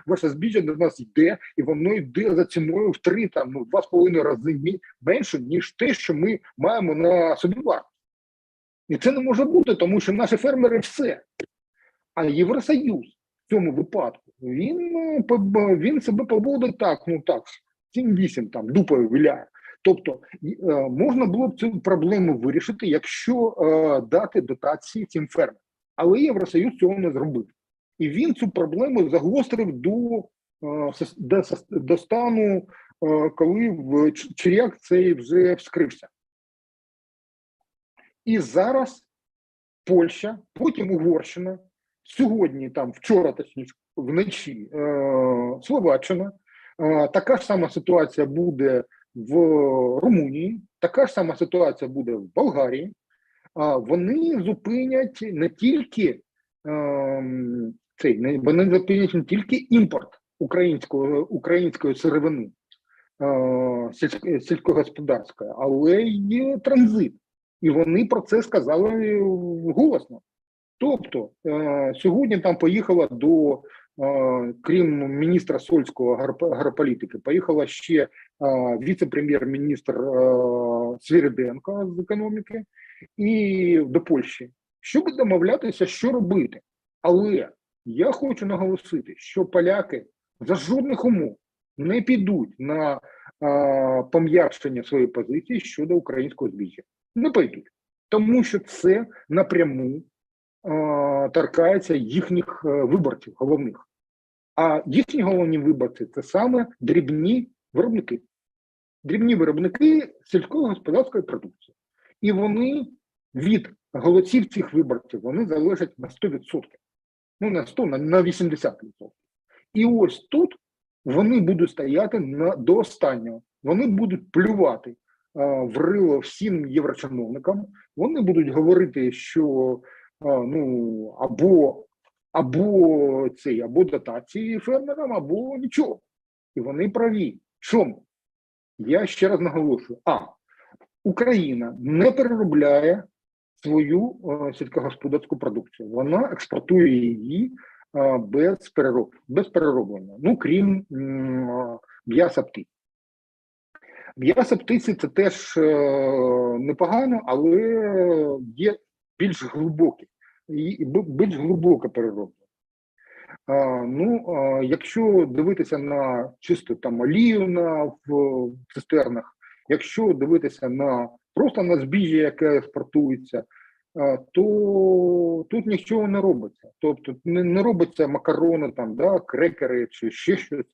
ваше збіжжя до нас йде, і воно йде за ціною в 2,5 рази менше, ніж те, що ми маємо на собівартість. І це не може бути, тому що наші фермери все. А Євросоюз в цьому випадку, він себе поводить так, 7-8 там дупою виляє. Тобто можна було б цю проблему вирішити, якщо дати дотації цим фермерам. Але Євросоюз цього не зробив. І він цю проблему загострив до стану, коли черв'як цей вже вскрився. І зараз Польща, потім Угорщина, сьогодні, вчора, точніше, вночі Словаччина, така ж сама ситуація буде в Румунії, така ж сама ситуація буде в Болгарії. Вони зупинять не тільки імпорт української сировини сільськогосподарської, але й транзит. І вони про це сказали голосно. Тобто сьогодні там поїхала крім міністра Сольського агрополітики, поїхала ще віце-прем'єр-міністр Свириденко з економіки і до Польщі, щоб домовлятися, що робити. Але я хочу наголосити, що поляки за жодних умов не підуть на пом'якшення своєї позиції щодо українського збіжжя. Не підуть. Тому що це напряму торкається їхніх виборців головних. А їхні головні виборці – це саме дрібні виробники. Дрібні виробники сільськогосподарської продукції. І вони від голосів цих виборців, вони залежать на 100%. Ну, на 100, на 80%. І ось тут вони будуть стояти до останнього. Вони будуть плювати в рило всім єврочиновникам. Вони будуть говорити, що або дотації фермерам, або нічого. І вони праві. Чому? Я ще раз наголошую. Україна не переробляє свою сільськогосподарську продукцію. Вона експортує її без перероблення. Ну, крім м'яса птиці. М'ясо птиці – це теж непогано, але є більш глибоке перероблення. Якщо дивитися на чисто там олію в цистернах, якщо дивитися просто на збіжжя, яке експортується, то тут нічого не робиться. Тобто не робиться макарони, крекери чи ще щось.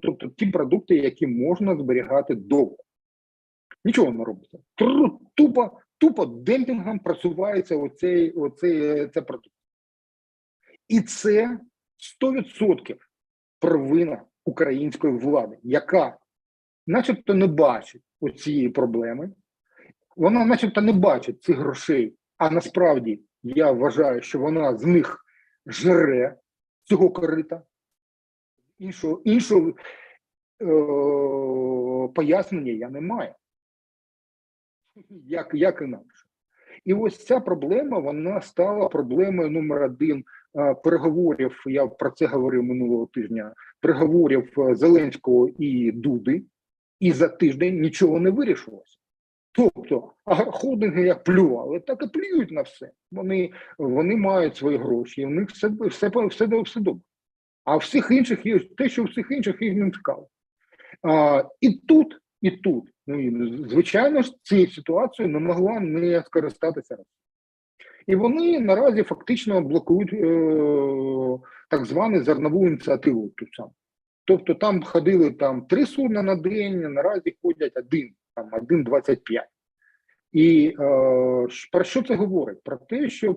Тобто ті продукти, які можна зберігати довго. Нічого не робиться. Тупо демпінгом просувається ця продукція. І це 100% провина української влади, яка начебто не бачить оцієї проблеми, вона начебто не бачить цих грошей, а насправді я вважаю, що вона з них жере цього корита. Іншого пояснення я не маю. Як інакше. І ось ця проблема, вона стала проблемою номер 1 переговорів, я про це говорив минулого тижня, переговорів Зеленського і Дуди, і за тиждень нічого не вирішилося. Тобто, холдинги як плювали, так і плюють на все. Вони мають свої гроші, і в них все добре. А всіх інших, те, що всіх інших їх не цікаво. І тут, звичайно ж, цією ситуацією не могла не скористатися. І вони наразі фактично блокують так звану зернову ініціативу. Тобто там ходили 3 судна на день, наразі ходять 1,25. І про що це говорить?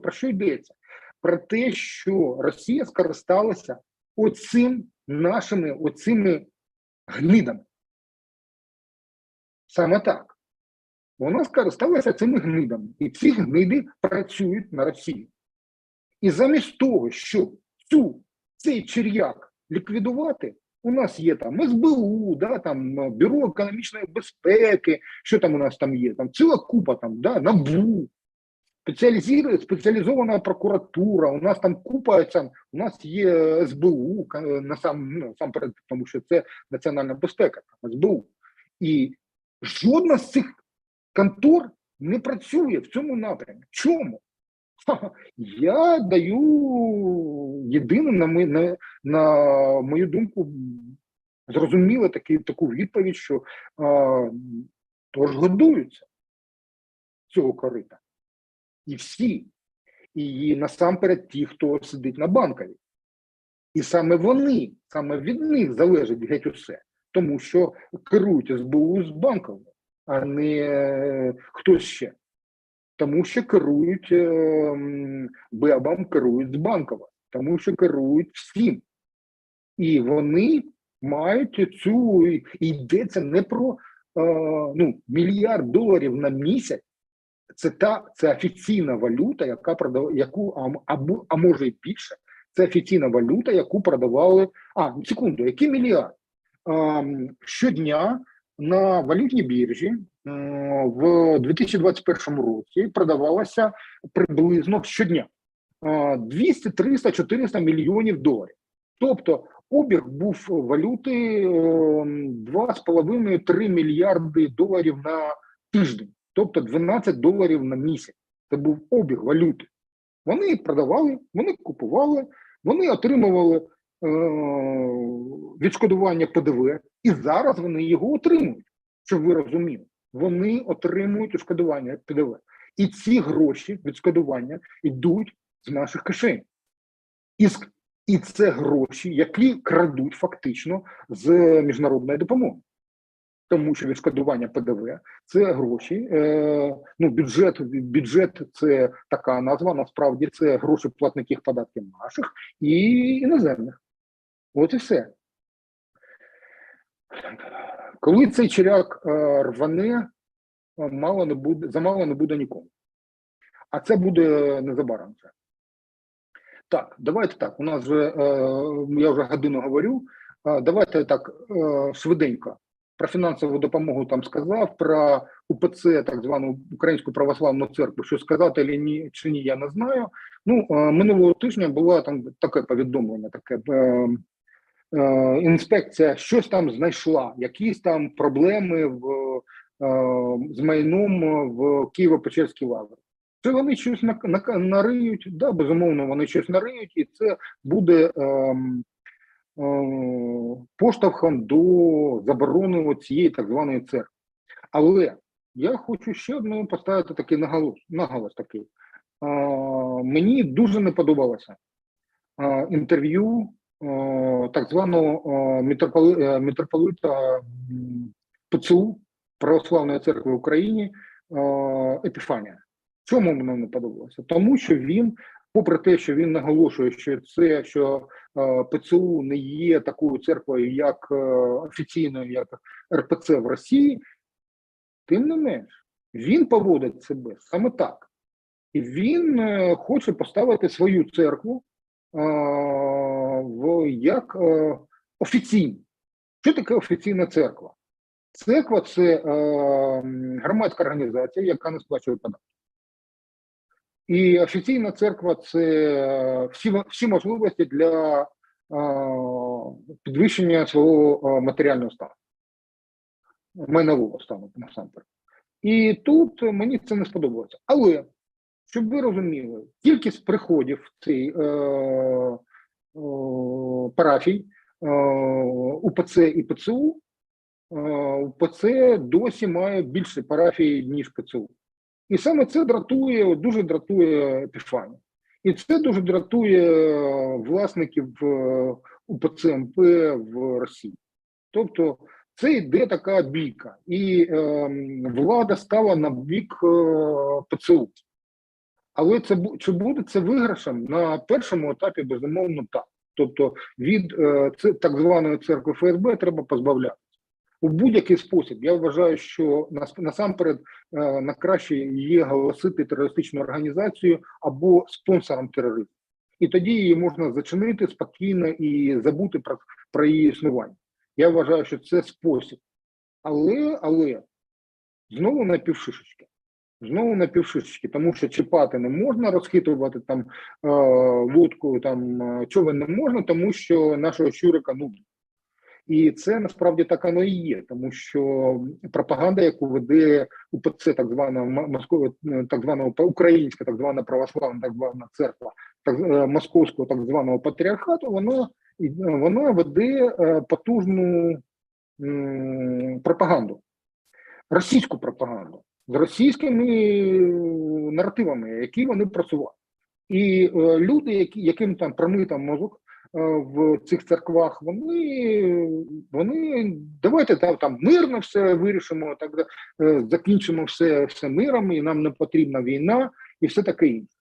Про що йдеться? Про те, що Росія скористалася оцими гнидами. Саме так. Вона скористалася цими гнидами. І ці гниди працюють на Росію. І замість того, щоб цей черв'як ліквідувати, у нас є СБУ, Бюро економічної безпеки, що там у нас є, ціла купа, НАБУ, спеціалізована прокуратура, у нас купа, у нас є СБУ, насамперед, тому що це національна безпека, СБУ. І жодна з цих контор не працює в цьому напрямі. Чому? Я даю єдину, на мою думку, зрозуміло таку відповідь, що тож годуються цього корита. І всі. І насамперед ті, хто сидить на Банковій. І саме від них залежить геть усе. Тому що керують СБУ з Банковою, а не хтось ще. Тому що керують БЕБом, керують з Банкова. Тому що керують всім. І вони мають йдеться не про $1 мільярд на місяць. Це офіційна валюта, а може і більше, це офіційна валюта, яку продавали, який мільярд? Щодня на валютній біржі в 2021 році продавалося приблизно щодня 200, 300, 400 мільйонів доларів. Тобто обіг був валюти 2,5-3 мільярди доларів на тиждень, тобто $12 на місяць. Це був обіг валюти. Вони продавали, вони купували, вони отримували відшкодування ПДВ, і зараз вони його отримують, щоб ви розуміли. Вони отримують відшкодування ПДВ. І ці гроші, відшкодування, йдуть з наших кишень. І це гроші, які крадуть фактично з міжнародної допомоги. Тому що відшкодування ПДВ – це гроші, бюджет – це така назва, насправді це гроші платників податків наших і іноземних. От і все. Коли цей черяк рване, замало не буде нікому. А це буде незабаром. Так, давайте так, у нас вже, я вже годину говорю, давайте так швиденько. Про фінансову допомогу там сказав, про УПЦ, так звану Українську Православну Церкву, що сказати чи ні, я не знаю. Минулого тижня було там таке повідомлення, інспекція щось там знайшла, якісь там проблеми з майном в Києво-Печерській лаврі. Чи вони щось нариють? Да, безумовно, вони щось нариють, і це буде поштовхом до заборони цієї так званої церкви. Але я хочу ще одну поставити такий наголос такий. Мені дуже не подобалося інтерв'ю так званого митрополита ПЦУ Православної церкви в Україні Епіфанія. Чому мені не подобалося? Тому що він, попри те, що він наголошує, що ПЦУ не є такою церквою, як офіційною, як РПЦ в Росії, тим не менш, він поводить себе саме так. І він хоче поставити свою церкву як офіційну. Що таке офіційна церква? Церква – це громадська організація, яка не сплачує податки. І офіційна церква – це всі можливості для підвищення свого матеріального стану, майнового стану, насамперед. І тут мені це не сподобалося. Але, щоб ви розуміли, кількість приходів цей парафій УПЦ і ПЦУ, УПЦ досі має більше парафій, ніж ПЦУ. І саме це дуже дратує Епіфанію. І це дуже дратує власників УПЦ МП в Росії. Тобто це йде така бійка. І влада стала на бік ПЦУ. Але чи буде це виграшем? На першому етапі, безумовно, так. Тобто від так званої церкви ФСБ треба позбавляти. У будь-який спосіб. Я вважаю, що насамперед на краще є оголосити терористичну організацію або спонсором тероризму. І тоді її можна зачинити спокійно і забути про її існування. Я вважаю, що це спосіб. Але знову напівшишечки. Знову напівшишечки, тому що чіпати не можна, розхитувати там лодку, там човен не можна, тому що нашого щурика нудить. І це насправді так воно і є, тому що пропаганда, яку веде УПЦ, так звана українська, так звана православна, так звана церква, московського так званого патріархату, вона веде потужну пропаганду, російську пропаганду, з російськими наративами, які вони просувають. І люди, яким там промита мозок в цих церквах, вони давайте там мирно все вирішимо, так закінчимо все миром, і нам не потрібна війна, і все таке інше.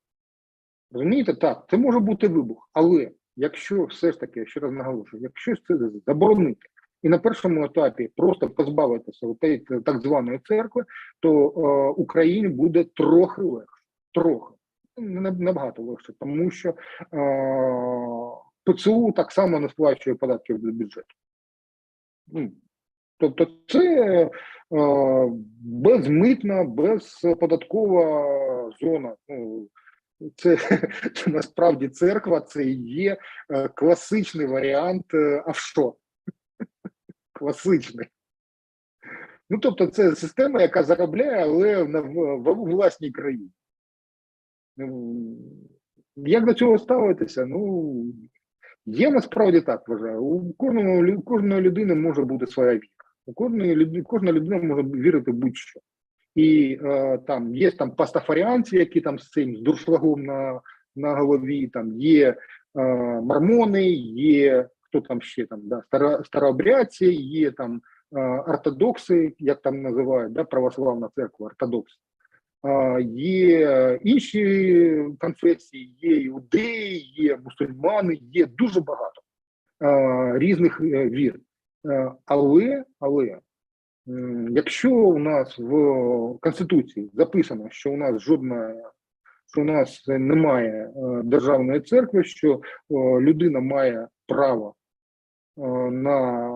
Розумієте? Так, це може бути вибух, але якщо все ж таки, ще раз наголошую, якщо це заборонити, і на першому етапі просто позбавитися так званої церкви, то Україні буде трохи легше. Трохи. Не набагато легше, тому що ПЦУ так само не сплачує податків до бюджету. Тобто це безмитна, безподаткова зона. це насправді церква, це і є класичний варіант офшор. Класичний. Ну, тобто, це система, яка заробляє, але в власній країні. Як до цього ставитися? Ну, я насправді так вважаю. У кожної людини може бути своя віра. Кожна людина може вірити в будь-що. І там є там пастафаріанці, які там з цим з дуршлагом на голові, там є мормони, є хто там ще там, да, старообрядці, є там ортодокси, як там називають, да, православна церква, ортодокси. Є інші конфесії, є іудеї, є мусульмани, є дуже багато різних вір. Але якщо у нас в Конституції записано, що у нас немає державної церкви, що людина має право на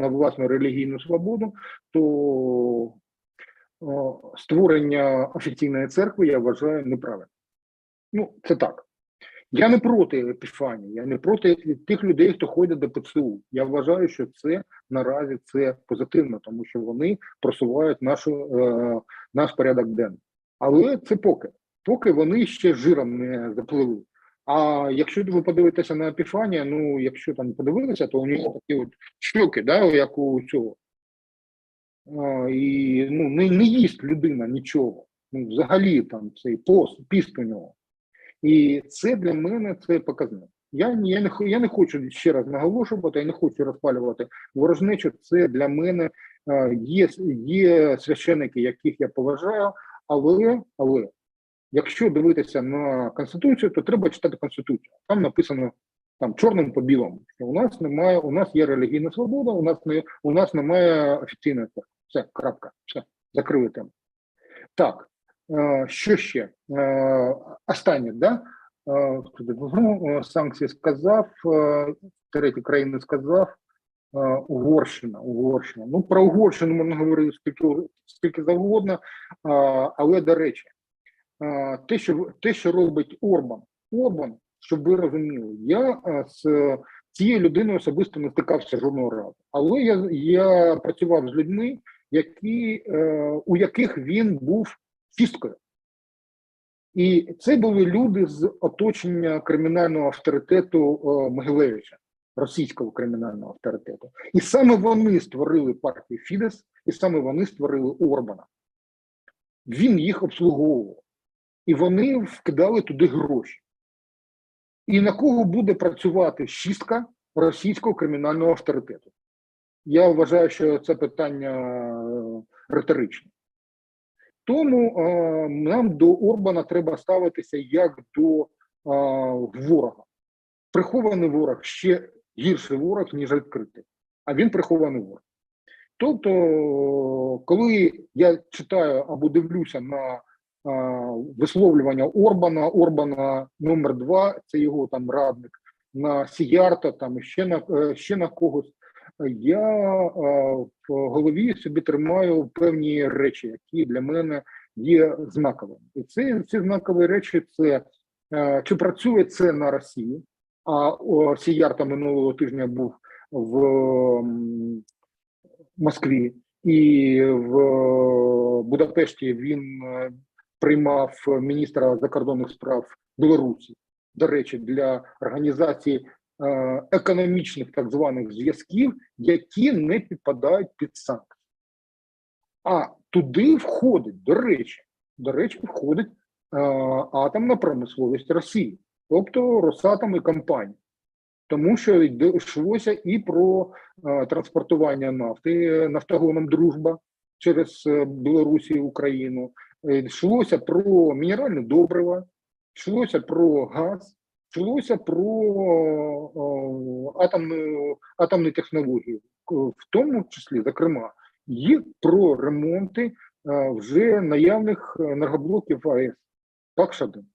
власну релігійну свободу, то створення офіційної церкви я вважаю неправильним. Ну, це так. Я не проти Епіфанії, я не проти тих людей, хто ходить до ПЦУ. Я вважаю, що це наразі це позитивно, тому що вони просувають наш порядок денний. Але це поки вони ще жиром не заплили. А якщо ви подивитеся на Епіфанія, ну, якщо там подивилися, то у нього такі от щоки, да, як у цього. І ну, не їсть людина нічого. Ну, взагалі там цей піст у нього. І це для мене це показник. Я не хочу ще раз наголошувати, я не хочу розпалювати ворожнечу. Це для мене є священники, яких я поважаю, але якщо дивитися на Конституцію, то треба читати Конституцію. Там написано там чорним по білому, що у нас є релігійна свобода, у нас немає офіційної церкви. Все, крапка, все, закрили тему. Так, що ще? Останнє, да? Санкції сказав, треті країни сказав, Угорщина. Ну, про Угорщину можна говорити скільки завгодно, але, до речі, те, що робить Орбан, щоб ви розуміли, я з цією людиною особисто не стикався жодного разу. Але я працював з людьми, у яких він був чисткою. І це були люди з оточення кримінального авторитету Могилевича, російського кримінального авторитету. І саме вони створили партію Фідес, і саме вони створили Орбана. Він їх обслуговував. І вони вкидали туди гроші. І на кого буде працювати шістка російського кримінального авторитету? Я вважаю, що це питання риторичне. Тому нам до Орбана треба ставитися як до ворога. Прихований ворог ще гірший ворог, ніж відкритий. А він прихований ворог. Тобто, коли я читаю або дивлюся на висловлювання Орбана номер 2, це його там радник, на Сіярта, там ще на когось, я в голові собі тримаю певні речі, які для мене є знаковими. І ці знакові речі – це чи працює це на Росії, а Сіярта минулого тижня був в Москві, і в Будапешті він приймав міністра закордонних справ Білорусі, до речі, для організації економічних так званих зв'язків, які не підпадають під санкції. А туди входить, до речі, входить атомна промисловість Росії, тобто Росатом і компанія. Тому що йшлося і про транспортування нафти нафтогоном «Дружба» через Білорусі і Україну, йшлося про мінеральне добриво, йшлося про газ, йшлося про атомні технології, в тому числі, зокрема, і про ремонти вже наявних енергоблоків АЕС, Пакшадин.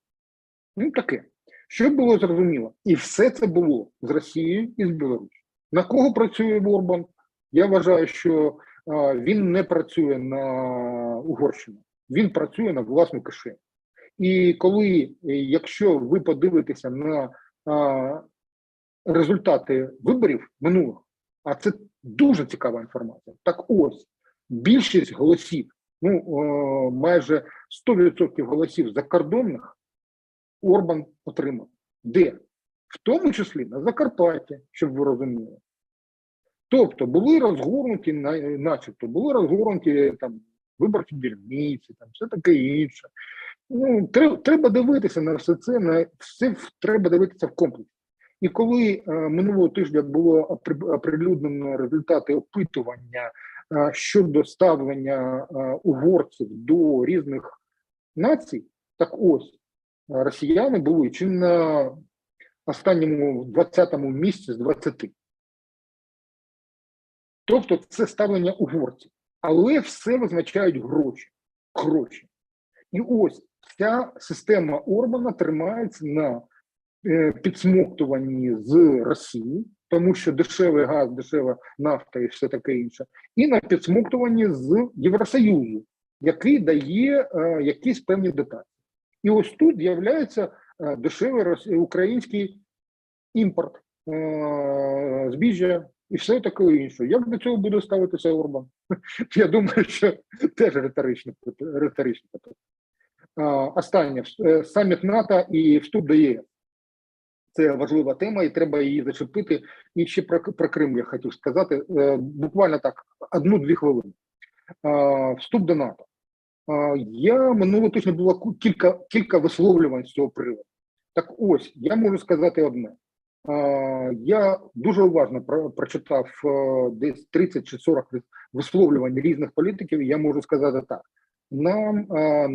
Ну, таке. Що було зрозуміло? І все це було з Росією і з Білорусі. На кого працює Орбан? Я вважаю, що він не працює на Угорщину. Він працює на власну кишеню. І коли, якщо ви подивитеся на результати виборів минулих, а це дуже цікава інформація, так ось, більшість голосів, майже 100% голосів закордонних Орбан отримав. Де? В тому числі на Закарпатті, щоб ви розуміли. Тобто були розгорнуті, начебто, були розгорнуті там виборчі дільниці, там все таке інше. Треба дивитися на все це, все треба дивитися в комплексі. І коли минулого тижня було оприлюднено результати опитування щодо ставлення угорців до різних націй, так ось, росіяни були чи на останньому 20-му місці з 20. Тобто це ставлення угорців. Але все визначають гроші. І ось ця система Орбана тримається на підсмоктуванні з Росії, тому що дешевий газ, дешева нафта і все таке інше, і на підсмоктуванні з Євросоюзу, який дає якісь певні дотації. І ось тут з'являється дешевий український імпорт збіжжя і все таке інше. Як до цього буде ставитися Орбан? Я думаю, що теж риторичне питання. Останнє. Саміт НАТО і вступ до ЄС. Це важлива тема, і треба її зачепити. І ще про Крим я хотів сказати. Буквально так, 1-2 хвилини. Вступ до НАТО. Я минулого тижня було кілька висловлювань з цього приводу. Так ось, я можу сказати одне. Я дуже уважно прочитав десь 30 чи 40 висловлювань різних політиків, і я можу сказати так. Нам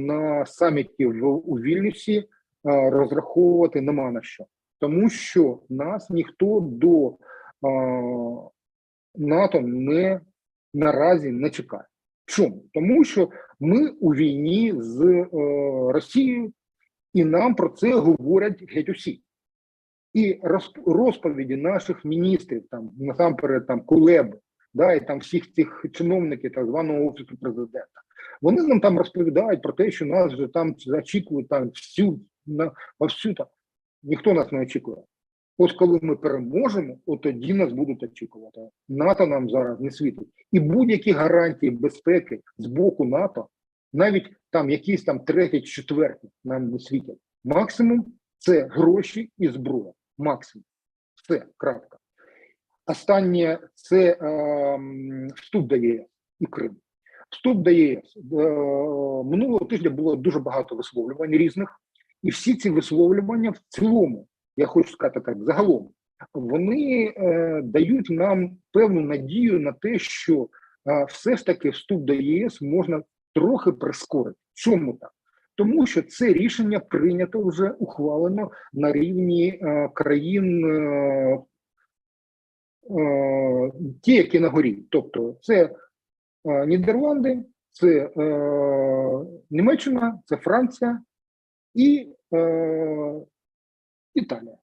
на саміті у Вільнюсі розраховувати нема на що. Тому що нас ніхто до НАТО наразі не чекає. Чому? Тому що ми у війні з Росією, і нам про це говорять геть усі. І розповіді наших міністрів, там насамперед там Кулеби, і там всіх цих чиновників так званого Офісу Президента, вони нам там розповідають про те, що нас вже там очікують там всю там. Ніхто нас не очікує. От коли ми переможемо, от тоді нас будуть очікувати. НАТО нам зараз не світить. І будь-які гарантії безпеки з боку НАТО, навіть там якісь там 3-ті, 4-ті нам не світять. Максимум – це гроші і зброя. Максимум. Все, крапка. Останнє – це вступ до ЄС і Крим. Вступ до ЄС. Минулого тижня було дуже багато висловлювань різних. І всі ці висловлювання в цілому, я хочу сказати так, загалом, вони дають нам певну надію на те, що все ж таки вступ до ЄС можна трохи прискорити. Чому так? Тому що це рішення прийнято вже, ухвалено на рівні країн, ті, які на горі. Тобто це Нідерланди, це Німеччина, це Франція, і Італія.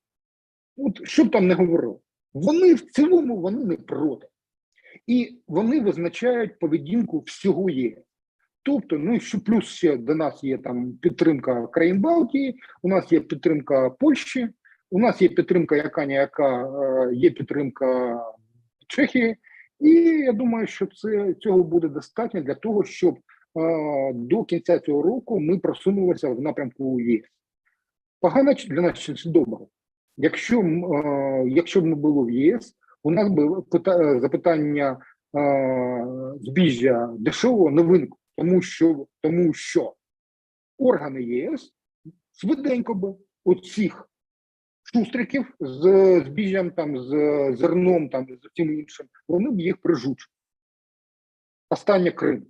От що б там не говорив, вони в цілому вони не проти. І вони визначають поведінку всього ЄС. Тобто, що плюс ще до нас є там підтримка країн Балтії, у нас є підтримка Польщі, у нас є підтримка яка є підтримка Чехії. І я думаю, що цього буде достатньо для того, щоб до кінця цього року ми просунулися в напрямку ЄС. Погано для нас чи добре? Якщо б ми були в ЄС, у нас би запитання збіжжя дешевого не виникло, тому що органи ЄС швиденько би оцих шустриків з збіжжям, там, з зерном, там, з усім іншим, вони б їх прижучили. Останнє Крим.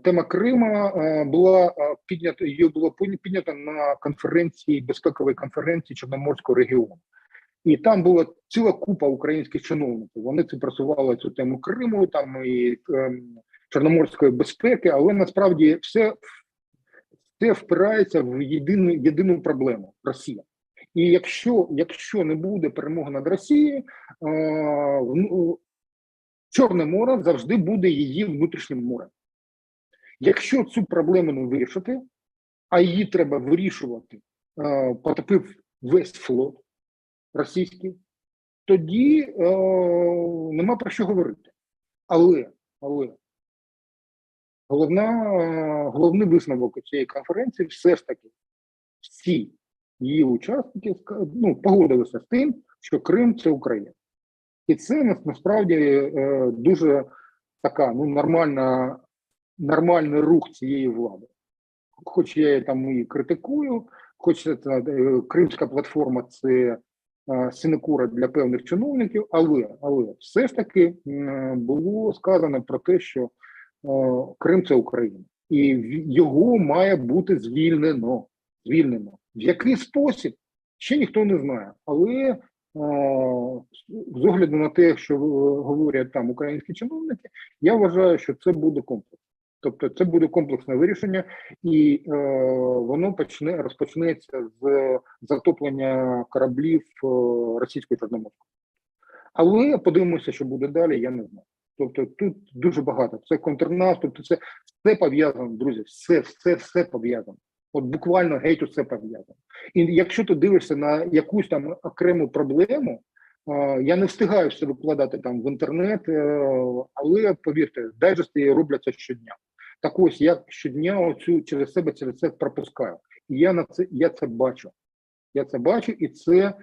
Тема Крима було піднято на конференції, безпековій конференції Чорноморського регіону. І там була ціла купа українських чиновників. Вони просували цю тему Криму, там і чорноморської безпеки, але насправді все впирається в єдину проблему – Росія. І якщо не буде перемоги над Росією, Чорне море завжди буде її внутрішнім морем. Якщо цю проблему не вирішити, а її треба вирішувати, потопив весь флот російський, тоді нема про що говорити. Але головний висновок цієї конференції все ж таки всі її учасники погодилися з тим, що Крим – це Україна. І це насправді дуже така нормальний рух цієї влади. Хоч я її там і критикую, хоч це Кримська платформа – це синекура для певних чиновників, але все ж таки було сказано про те, що Крим – це Україна. І його має бути звільнено. В який спосіб? Ще ніхто не знає. Але з огляду на те, що говорять там українські чиновники, я вважаю, що це буде комплекс. Тобто це буде комплексне вирішення, і воно розпочнеться з затоплення кораблів російської Чорноморської. Але подивимося, що буде далі, я не знаю. Тобто тут дуже багато. Це контрнаступ, це все пов'язано, друзі, все пов'язано. От буквально геть усе пов'язано. І якщо ти дивишся на якусь там окрему проблему, я не встигаю все викладати там в інтернет, але повірте, дайджести робляться щодня. Так ось, я щодня оцю через це пропускаю. І я це бачу. Я це бачу, і це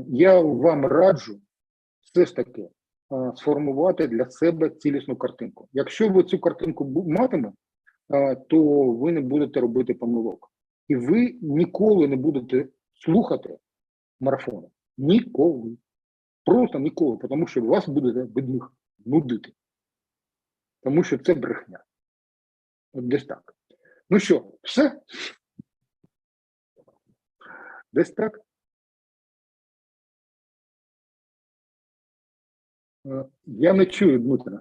я вам раджу все ж таки сформувати для себе цілісну картинку. Якщо ви цю картинку матимете, то ви не будете робити помилок. І ви ніколи не будете слухати марафони. Ніколи. Просто ніколи, тому що вас буде від них нудити. Тому що це брехня. От десь так. Ну що, все? Десь так? Я не чую, Дмитра.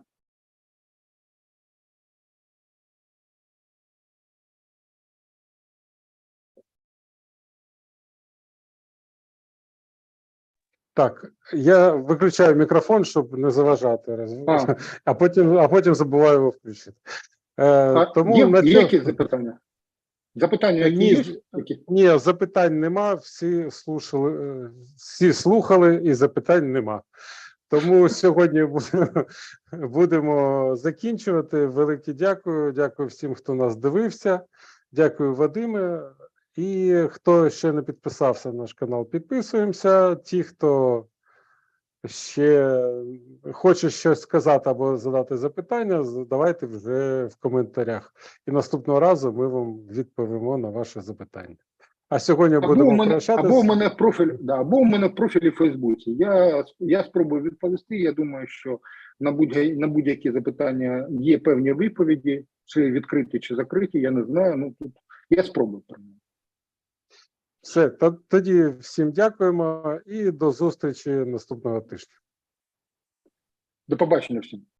Так, я виключаю мікрофон, щоб не заважати, а потім забуваю його включити. Є якісь запитання? Запитання які є? Ні, запитань нема, всі слухали і запитань нема. Тому сьогодні будемо закінчувати. Велике дякую. Дякую всім, хто нас дивився. Дякую, Вадиме. І хто ще не підписався на наш канал, підписуємося. Ті, хто ще хоче щось сказати або задати запитання, задавайте вже в коментарях. І наступного разу ми вам відповімо на ваше запитання. А сьогодні будемо прощатися. Або у мене в профілі в Фейсбуці. Я спробую відповісти. Я думаю, що на будь-які запитання є певні відповіді, чи відкриті, чи закриті, я не знаю. Ну, тут я спробую. Все, тоді всім дякуємо і до зустрічі наступного тижня. До побачення всім.